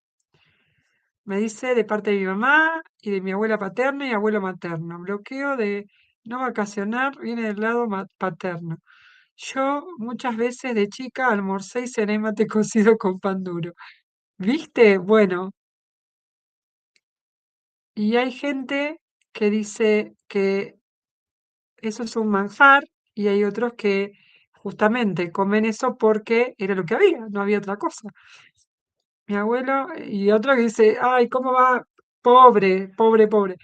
Me dice de parte de mi mamá y de mi abuela paterna y abuelo materno. Bloqueo de no vacacionar viene del lado paterno. Yo muchas veces de chica almorcé y cené mate cocido con pan duro. ¿Viste? Bueno, y hay gente que dice que eso es un manjar y hay otros que justamente comen eso porque era lo que había, no había otra cosa. Mi abuelo y otro que dice, ay, ¿cómo va? Pobre, pobre, pobre.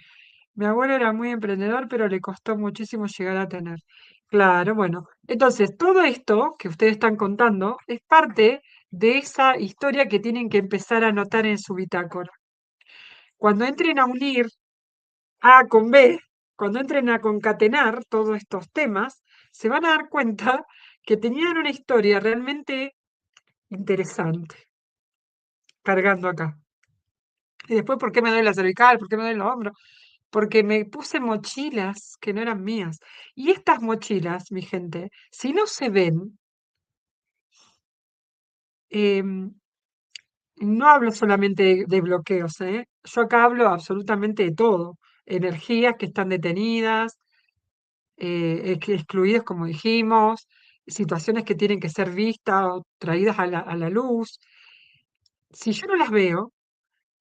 Mi abuelo era muy emprendedor, pero le costó muchísimo llegar a tener. Claro, bueno. Entonces, todo esto que ustedes están contando es parte de esa historia que tienen que empezar a anotar en su bitácora. Cuando entren a unir A con B, cuando entren a concatenar todos estos temas, se van a dar cuenta que tenían una historia realmente interesante cargando acá. Y después, ¿por qué me duele la cervical? ¿Por qué me duele los hombros? porque me puse mochilas que no eran mías. Y estas mochilas, mi gente, si no se ven, em, no hablo solamente de bloqueos, ¿eh? Yo acá hablo absolutamente de todo. Energías que están detenidas, excluidas, como dijimos, situaciones que tienen que ser vistas o traídas a la luz. Si yo no las veo,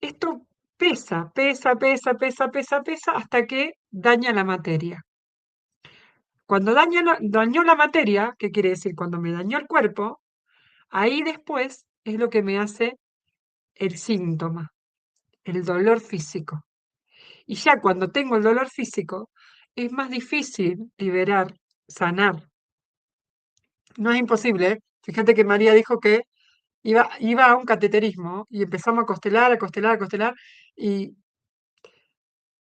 esto pesa, pesa, pesa, pesa, pesa, pesa, hasta que daña la materia. Cuando dañó la materia, ¿qué quiere decir? Cuando me dañó el cuerpo, ahí después es lo que me hace el síntoma, el dolor físico. Y ya cuando tengo el dolor físico, es más difícil liberar, sanar. No es imposible, ¿eh? Fíjate que María dijo que iba a un cateterismo y empezamos a constelar, a constelar, a constelar, y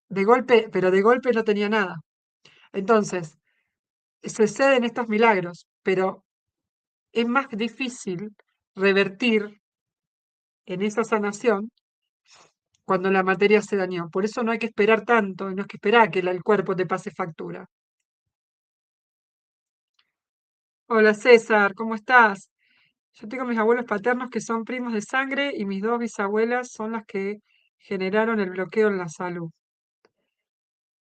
de golpe, pero de golpe no tenía nada. Entonces, suceden estos milagros, pero es más difícil revertir en esa sanación cuando la materia se dañó. Por eso no hay que esperar tanto, no hay que esperar a que el cuerpo te pase factura. Hola César, ¿cómo estás? Yo tengo mis abuelos paternos que son primos de sangre y mis dos bisabuelas son las que generaron el bloqueo en la salud.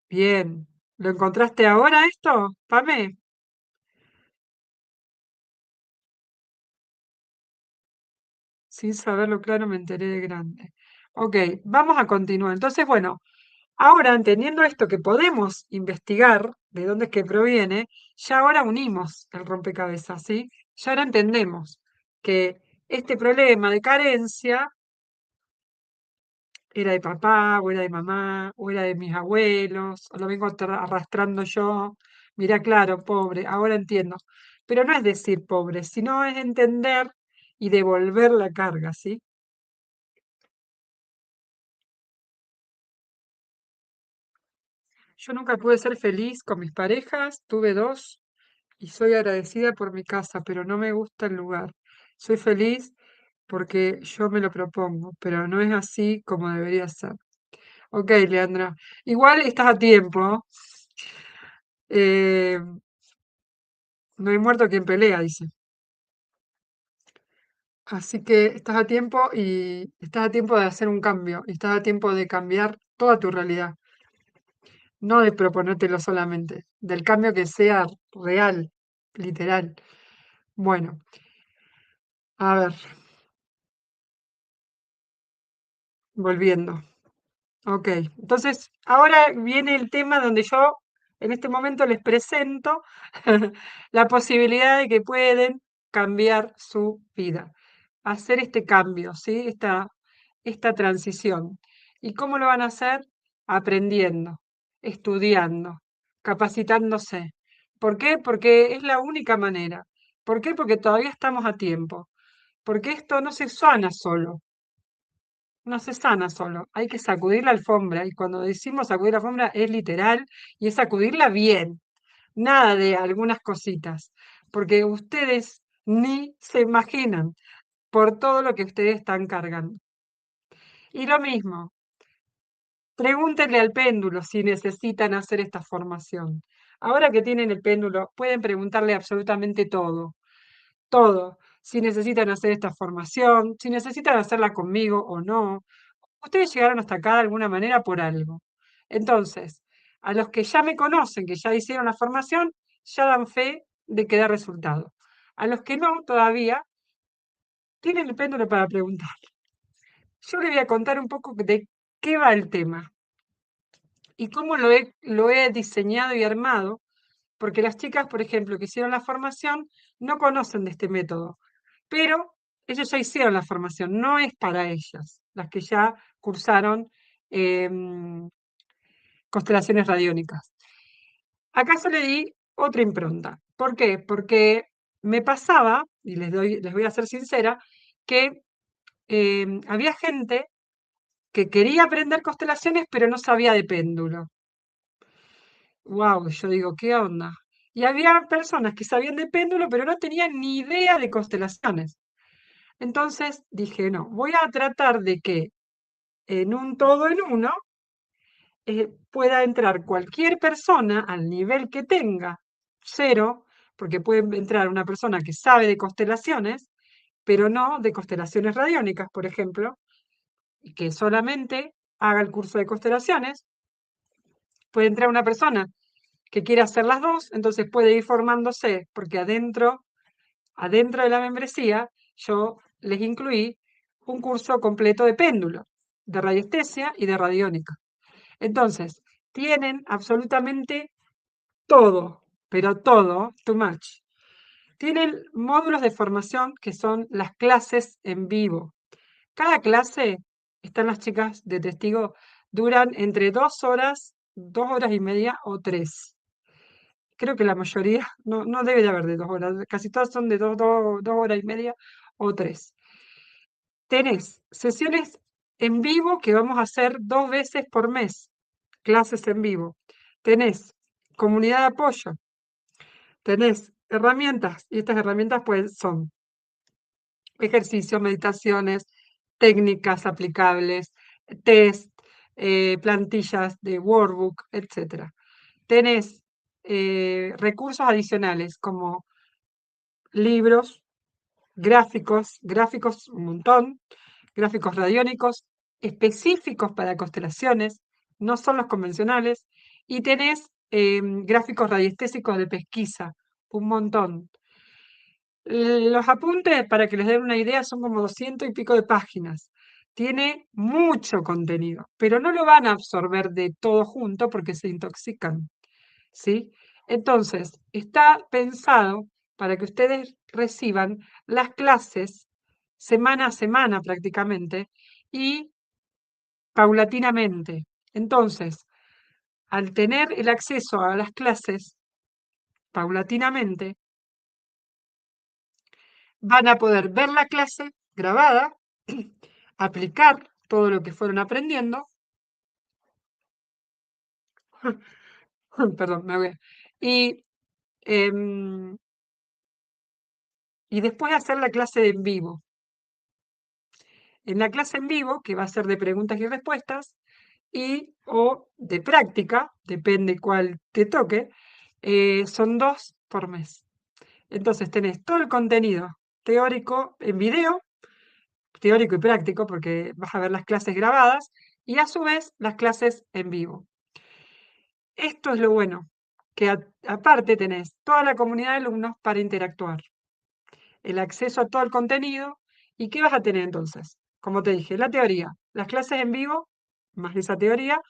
Bien. ¿Lo encontraste ahora esto, Pame? Sin saberlo claro me enteré de grande. Ok, vamos a continuar. Entonces, bueno, ahora entendiendo esto que podemos investigar de dónde es que proviene, ya ahora unimos el rompecabezas, ¿sí? Ya ahora entendemos que este problema de carencia era de papá, o era de mamá, o era de mis abuelos, o lo vengo arrastrando yo. Mirá, claro, pobre, ahora entiendo. Pero no es decir pobre, sino es entender y devolver la carga, ¿sí? Yo nunca pude ser feliz con mis parejas, tuve dos, y soy agradecida por mi casa, pero no me gusta el lugar. Soy feliz porque yo me lo propongo, pero no es así como debería ser. Ok, Leandra. Igual estás a tiempo. eh, no hay muerto quien pelea, dice. Así que estás a tiempo y estás a tiempo de hacer un cambio, y estás a tiempo de cambiar toda tu realidad, no de proponértelo solamente, del cambio que sea real, literal. Bueno, a ver, volviendo. Ok, entonces ahora viene el tema donde yo en este momento les presento la posibilidad de que pueden cambiar su vida, hacer este cambio, ¿sí? Esta transición. ¿Y cómo lo van a hacer? Aprendiendo, estudiando, capacitándose. ¿Por qué? Porque es la única manera. ¿Por qué? Porque todavía estamos a tiempo. Porque esto no se sana solo. No se sana solo, hay que sacudir la alfombra. Y cuando decimos sacudir la alfombra es literal y es sacudirla bien. Nada de algunas cositas, porque ustedes ni se imaginan por todo lo que ustedes están cargando. Y lo mismo, pregúntenle al péndulo si necesitan hacer esta formación. Ahora que tienen el péndulo, pueden preguntarle absolutamente todo, todo. Si necesitan hacer esta formación, si necesitan hacerla conmigo o no. Ustedes llegaron hasta acá de alguna manera por algo. Entonces, a los que ya me conocen, que ya hicieron la formación, ya dan fe de que da resultado. A los que no, todavía, tienen el péndulo para preguntar. Yo les voy a contar un poco de qué va el tema y cómo lo he diseñado y armado, porque las chicas, por ejemplo, que hicieron la formación, no conocen de este método, pero ellos ya hicieron la formación, no es para ellas, las que ya cursaron em, constelaciones radiónicas. ¿Acaso le di otra impronta? ¿Por qué? Porque me pasaba, y les voy a ser sincera, que había gente que quería aprender constelaciones, pero no sabía de péndulo. Wow, yo digo, ¿qué onda? Y había personas que sabían de péndulo, pero no tenían ni idea de constelaciones. Entonces dije, no, voy a tratar de que en un todo en uno pueda entrar cualquier persona al nivel que tenga, 0, porque puede entrar una persona que sabe de constelaciones, pero no de constelaciones radiónicas, por ejemplo, y que solamente haga el curso de constelaciones. Puede entrar una persona que quiera hacer las dos, entonces puede ir formándose, porque adentro de la membresía yo les incluí un curso completo de péndulo, de radiestesia y de radiónica. Entonces, tienen absolutamente todo, pero todo, too much. Tienen módulos de formación que son las clases en vivo. Cada clase, están las chicas de testigo, duran entre 2 horas, 2 horas y media o 3. Creo que la mayoría, no debe de haber de 2 horas, casi todas son de 2 horas y media o 3. Tenés sesiones en vivo que vamos a hacer 2 veces por mes, clases en vivo. Tenés comunidad de apoyo, tenés herramientas, y estas herramientas pues son ejercicios, meditaciones, técnicas aplicables, test, plantillas de workbook, etc. Tenés recursos adicionales como libros, gráficos un montón, gráficos radiónicos específicos para constelaciones, no son los convencionales, y tenés gráficos radiestésicos de pesquisa, un montón. Los apuntes, para que les den una idea, son como 200 y pico de páginas. Tiene mucho contenido, pero no lo van a absorber de todo junto porque se intoxican, ¿sí? Entonces, está pensado para que ustedes reciban las clases semana a semana prácticamente y paulatinamente. Entonces, al tener el acceso a las clases paulatinamente, van a poder ver la clase grabada, aplicar todo lo que fueron aprendiendo, perdón, me voy, y, em, y después hacer la clase en vivo. En la clase en vivo, que va a ser de preguntas y respuestas, y o de práctica, depende cuál te toque, son 2 por mes. Entonces tenés todo el contenido teórico en video, teórico y práctico, porque vas a ver las clases grabadas, y a su vez las clases en vivo. Esto es lo bueno, que aparte tenés toda la comunidad de alumnos para interactuar, el acceso a todo el contenido. ¿Y qué vas a tener entonces? Como te dije, la teoría, las clases en vivo, más de esa teoría,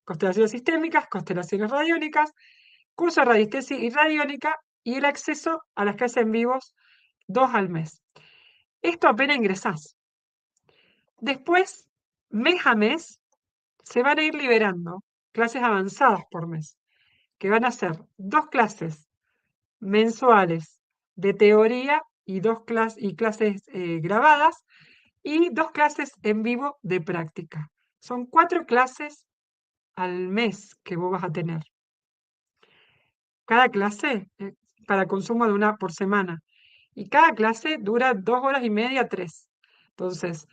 constelaciones sistémicas, constelaciones radiónicas, curso de radiestesia y radiónica, y el acceso a las clases en vivos 2 al mes. Esto apenas ingresás. Después, mes a mes, se van a ir liberando clases avanzadas por mes, que van a ser 2 clases mensuales de teoría y clases grabadas y 2 clases en vivo de práctica. Son 4 clases al mes que vos vas a tener. Cada clase para consumo de una por semana. Y cada clase dura 2 horas y media, 3. Entonces,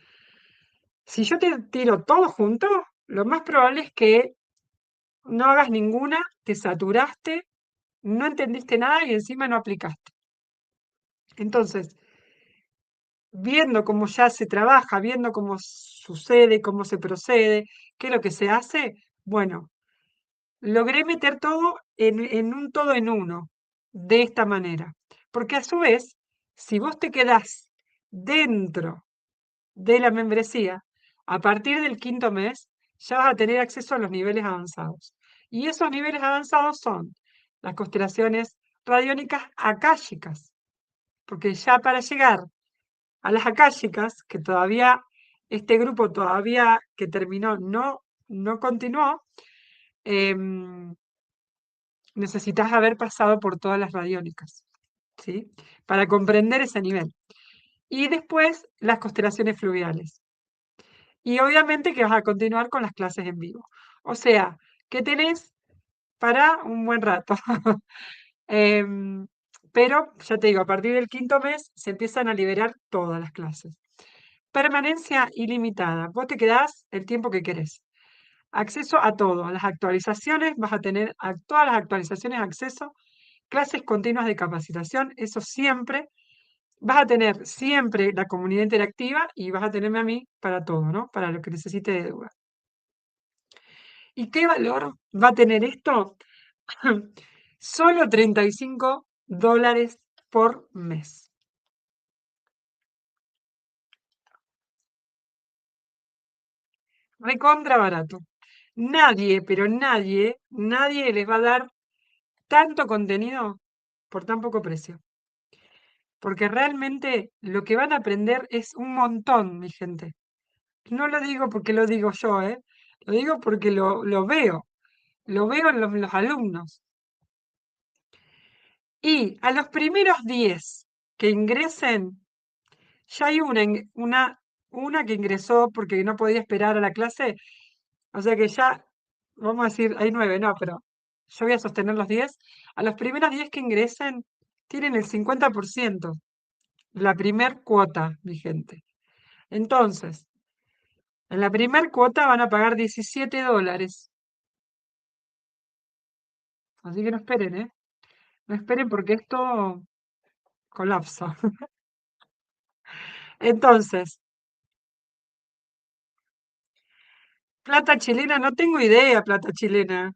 si yo te tiro todo junto, lo más probable es que no hagas ninguna, te saturaste, no entendiste nada y encima no aplicaste. Entonces, viendo cómo ya se trabaja, viendo cómo sucede, cómo se procede, qué es lo que se hace, bueno, logré meter todo en un todo en uno, de esta manera. Porque a su vez, si vos te quedás dentro de la membresía, a partir del quinto mes, ya vas a tener acceso a los niveles avanzados. Y esos niveles avanzados son las constelaciones radiónicas akáshicas, porque ya para llegar a las akáshicas, que todavía este grupo todavía que terminó no continuó, necesitas haber pasado por todas las radiónicas, ¿sí? Para comprender ese nivel. Y después las constelaciones fluviales. Y obviamente que vas a continuar con las clases en vivo. O sea, que tenés para un buen rato. Em, pero, ya te digo, a partir del quinto mes se empiezan a liberar todas las clases. Permanencia ilimitada. Vos te quedás el tiempo que querés. acceso a todo, a las actualizaciones, vas a tener a todas las actualizaciones acceso, clases continuas de capacitación, eso siempre. Vas a tener siempre la comunidad interactiva y vas a tenerme a mí para todo, ¿no? Para lo que necesite de duda. ¿Y qué valor va a tener esto? Solo $35 por mes. Recontra barato. Nadie, pero nadie les va a dar tanto contenido por tan poco precio. Porque realmente lo que van a aprender es un montón, mi gente. No lo digo porque lo digo yo, ¿eh? Lo digo porque lo veo. Lo veo en los alumnos. Y a los primeros 10 que ingresen, ya hay una que ingresó porque no podía esperar a la clase. O sea que ya, vamos a decir, hay 9, no, pero yo voy a sostener los 10. A los primeros 10 que ingresen, tienen el 50%, la primer cuota, mi gente. Entonces, en la primer cuota van a pagar $17. Así que no esperen, ¿eh? No esperen porque esto colapsa. Entonces, plata chilena, no tengo idea, plata chilena.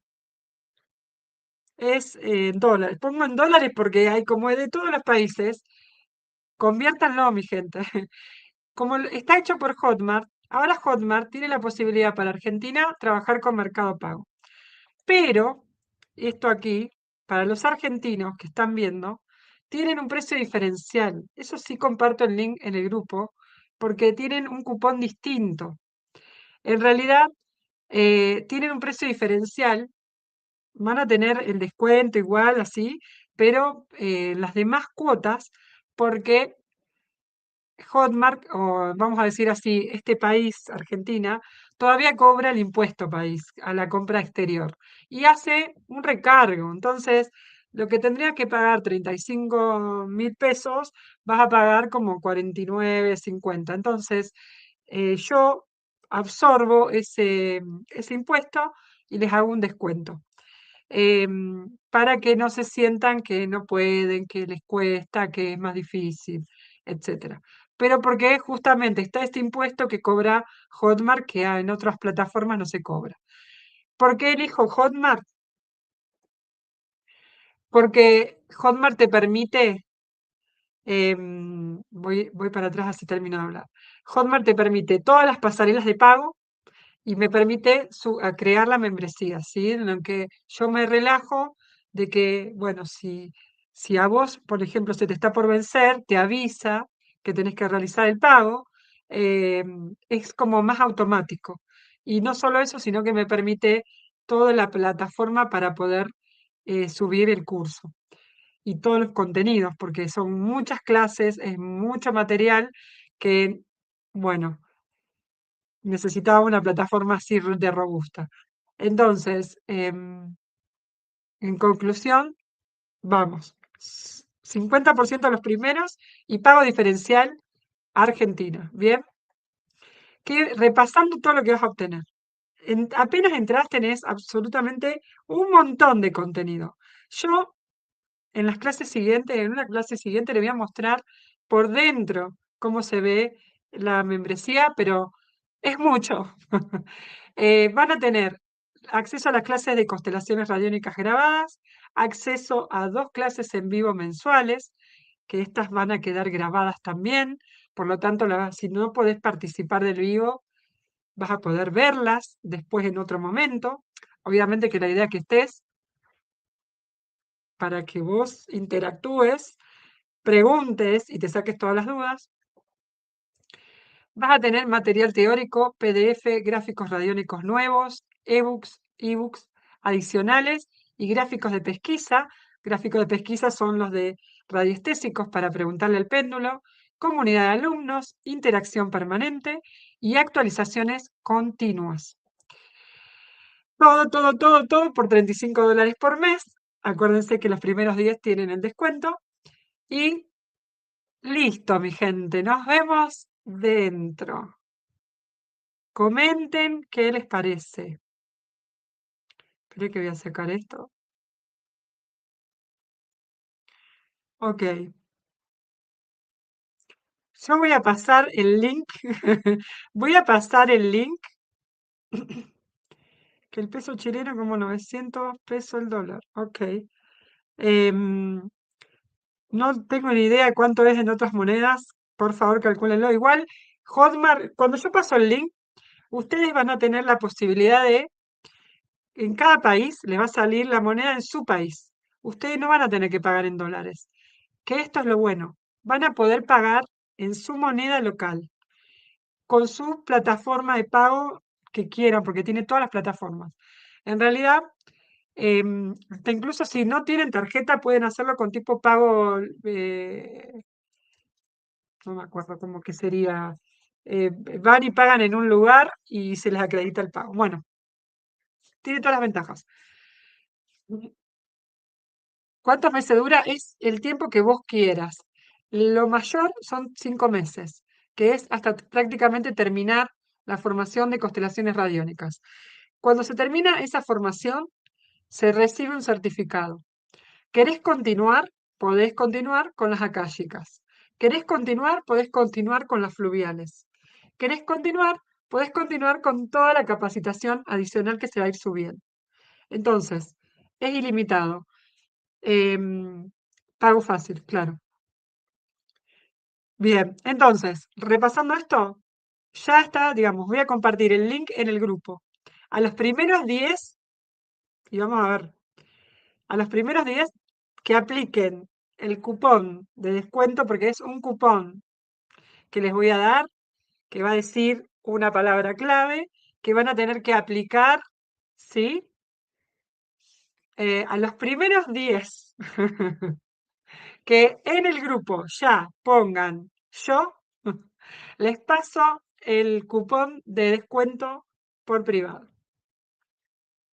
Es en dólares. Pongo en dólares porque hay como es de todos los países. Conviértanlo, mi gente. Como está hecho por Hotmart, ahora Hotmart tiene la posibilidad para Argentina trabajar con Mercado Pago. Pero esto aquí, para los argentinos que están viendo, tienen un precio diferencial. Eso sí comparto el link en el grupo, porque tienen un cupón distinto. En realidad, tienen un precio diferencial, van a tener el descuento igual, así, pero las demás cuotas, porque Hotmart, o vamos a decir así, este país, Argentina, todavía cobra el impuesto país a la compra exterior y hace un recargo. Entonces, lo que tendrías que pagar 35.000 pesos, vas a pagar como 49,50. Entonces, yo absorbo ese impuesto y les hago un descuento. Para que no se sientan que no pueden, que les cuesta, que es más difícil, etcétera. Pero porque justamente está este impuesto que cobra Hotmart, que en otras plataformas no se cobra. ¿Por qué elijo Hotmart? Porque Hotmart te permite, voy para atrás así termino de hablar. Hotmart te permite todas las pasarelas de pago y me permite a crear la membresía, ¿sí? En lo que yo me relajo de que, bueno, si a vos, por ejemplo, se te está por vencer, te avisa que tenés que realizar el pago, es como más automático. Y no solo eso, sino que me permite toda la plataforma para poder subir el curso y todos los contenidos, porque son muchas clases, es mucho material que, bueno, necesitaba una plataforma así de robusta. Entonces, en conclusión, vamos, 50% a los primeros y pago diferencial Argentina. Bien, que repasando todo lo que vas a obtener. Apenas entras tenés absolutamente un montón de contenido. Yo en las clases siguientes, en una clase siguiente, le voy a mostrar por dentro cómo se ve la membresía, pero es mucho. Van a tener acceso a las clases de constelaciones radiónicas grabadas, acceso a 2 clases en vivo mensuales, que estas van a quedar grabadas también. Por lo tanto, si no podés participar del vivo, vas a poder verlas después en otro momento. Obviamente que la idea que estés para que vos interactúes, preguntes y te saques todas las dudas. Vas a tener material teórico, PDF, gráficos radiónicos nuevos, ebooks adicionales y gráficos de pesquisa. Gráficos de pesquisa son los de radiestésicos para preguntarle al péndulo, comunidad de alumnos, interacción permanente y actualizaciones continuas. Todo por $35 por mes. Acuérdense que los primeros 10 tienen el descuento. Y listo, mi gente. Nos vemos dentro. Comenten qué les parece. Espera que voy a sacar esto. Ok. Yo voy a pasar el link. Voy a pasar el link. Que el peso chileno como 900 pesos el dólar. Ok. Em, no tengo ni idea de cuánto es en otras monedas. Por favor, calcúlenlo. Igual, Hotmart, cuando yo paso el link, ustedes van a tener la posibilidad de, en cada país, les va a salir la moneda en su país. Ustedes no van a tener que pagar en dólares. Que esto es lo bueno. Van a poder pagar en su moneda local, con su plataforma de pago que quieran, porque tiene todas las plataformas. En realidad, hasta incluso si no tienen tarjeta, pueden hacerlo con tipo pago, no me acuerdo cómo que sería, van y pagan en un lugar y se les acredita el pago. Bueno, tiene todas las ventajas. ¿Cuántos meses dura? Es el tiempo que vos quieras. Lo mayor son 5 meses, que es hasta prácticamente terminar la formación de constelaciones radiónicas. Cuando se termina esa formación, se recibe un certificado. ¿Querés continuar? Podés continuar con las akáshicas. ¿Querés continuar? Podés continuar con las fluviales. ¿Querés continuar? Podés continuar con toda la capacitación adicional que se va a ir subiendo. Entonces, es ilimitado. Pago fácil, claro. Bien, entonces, repasando esto, ya está, digamos, voy a compartir el link en el grupo. A los primeros 10, y vamos a ver, a los primeros 10 que apliquen el cupón de descuento, porque es un cupón que les voy a dar, que va a decir una palabra clave, que van a tener que aplicar, ¿sí? A los primeros 10 que en el grupo ya pongan yo, les paso el cupón de descuento por privado.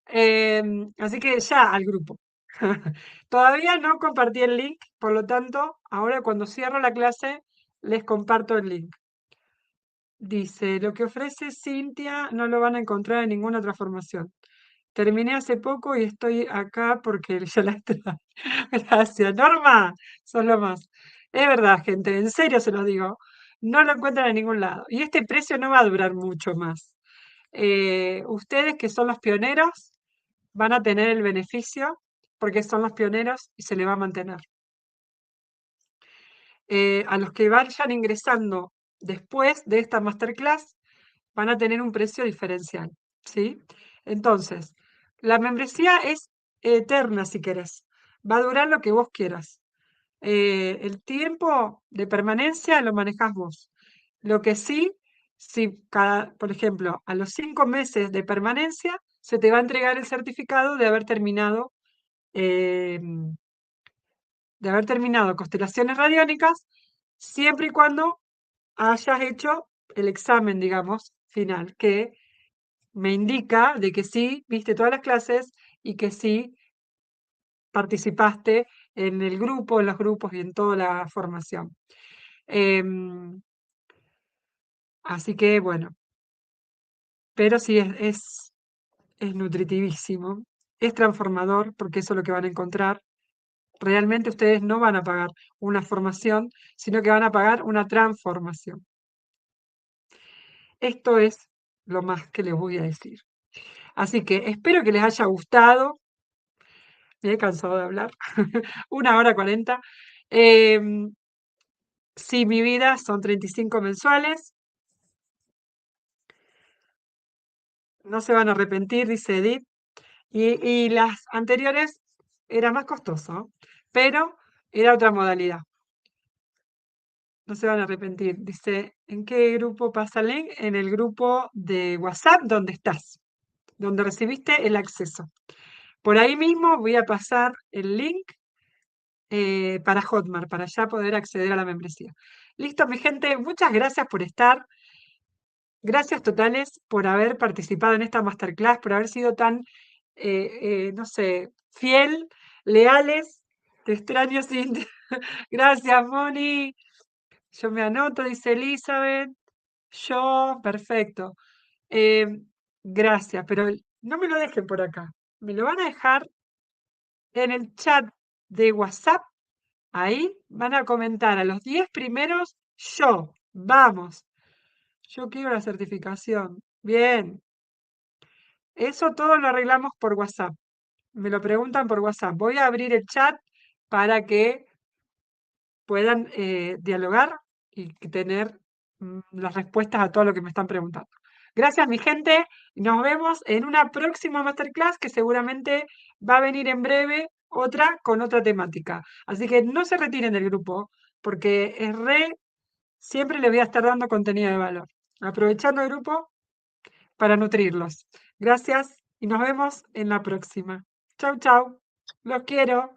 Así que ya al grupo. Todavía no compartí el link, por lo tanto, ahora cuando cierro la clase, les comparto el link. Dice, lo que ofrece Cintia no lo van a encontrar en ninguna otra formación. Terminé hace poco y estoy acá porque ya la extraño. Gracias, Norma, sos lo más. Es verdad, gente, en serio se los digo. No lo encuentran en ningún lado. Y este precio no va a durar mucho más. Ustedes que son los pioneros van a tener el beneficio porque son los pioneros y se le va a mantener. A los que vayan ingresando después de esta masterclass van a tener un precio diferencial, ¿sí? Entonces, la membresía es eterna si querés. Va a durar lo que vos quieras. El tiempo de permanencia lo manejás vos. Lo que sí, si cada, por ejemplo, a los 5 meses de permanencia, se te va a entregar el certificado eh, de haber terminado constelaciones radiónicas, siempre y cuando hayas hecho el examen, digamos, final, que me indica de que sí viste todas las clases y que sí participaste en el grupo, en los grupos y en toda la formación. Em, Así que bueno, pero sí es nutritivísimo, es transformador, porque eso es lo que van a encontrar. Realmente ustedes no van a pagar una formación, sino que van a pagar una transformación. Esto es lo más que les voy a decir. Así que espero que les haya gustado. Me he cansado de hablar. 1 hora 40. Sí, mi vida son 35 mensuales. No se van a arrepentir, dice Edith. Y las anteriores era más costoso, pero era otra modalidad. No se van a arrepentir. Dice, ¿en qué grupo pasa el link? En el grupo de WhatsApp donde estás, donde recibiste el acceso. Por ahí mismo voy a pasar el link para Hotmart, para ya poder acceder a la membresía. Listo, mi gente, muchas gracias por estar. Gracias totales por haber participado en esta masterclass, por haber sido tan, no sé, fiel, leales. Te extraño, Cintia. Gracias, Moni. Yo me anoto, dice Elizabeth. Yo, perfecto. Eh, gracias, pero no me lo dejen por acá. me lo van a dejar en el chat de WhatsApp. Ahí van a comentar a los 10 primeros, yo, vamos, yo quiero la certificación. Bien, eso todo lo arreglamos por WhatsApp. Me lo preguntan por WhatsApp. Voy a abrir el chat para que puedan dialogar y tener las respuestas a todo lo que me están preguntando. Gracias, mi gente. Nos vemos en una próxima masterclass que seguramente va a venir en breve otra con otra temática. Así que no se retiren del grupo porque siempre les voy a estar dando contenido de valor. Aprovechando el grupo para nutrirlos. Gracias y nos vemos en la próxima. Chau, chau. Los quiero.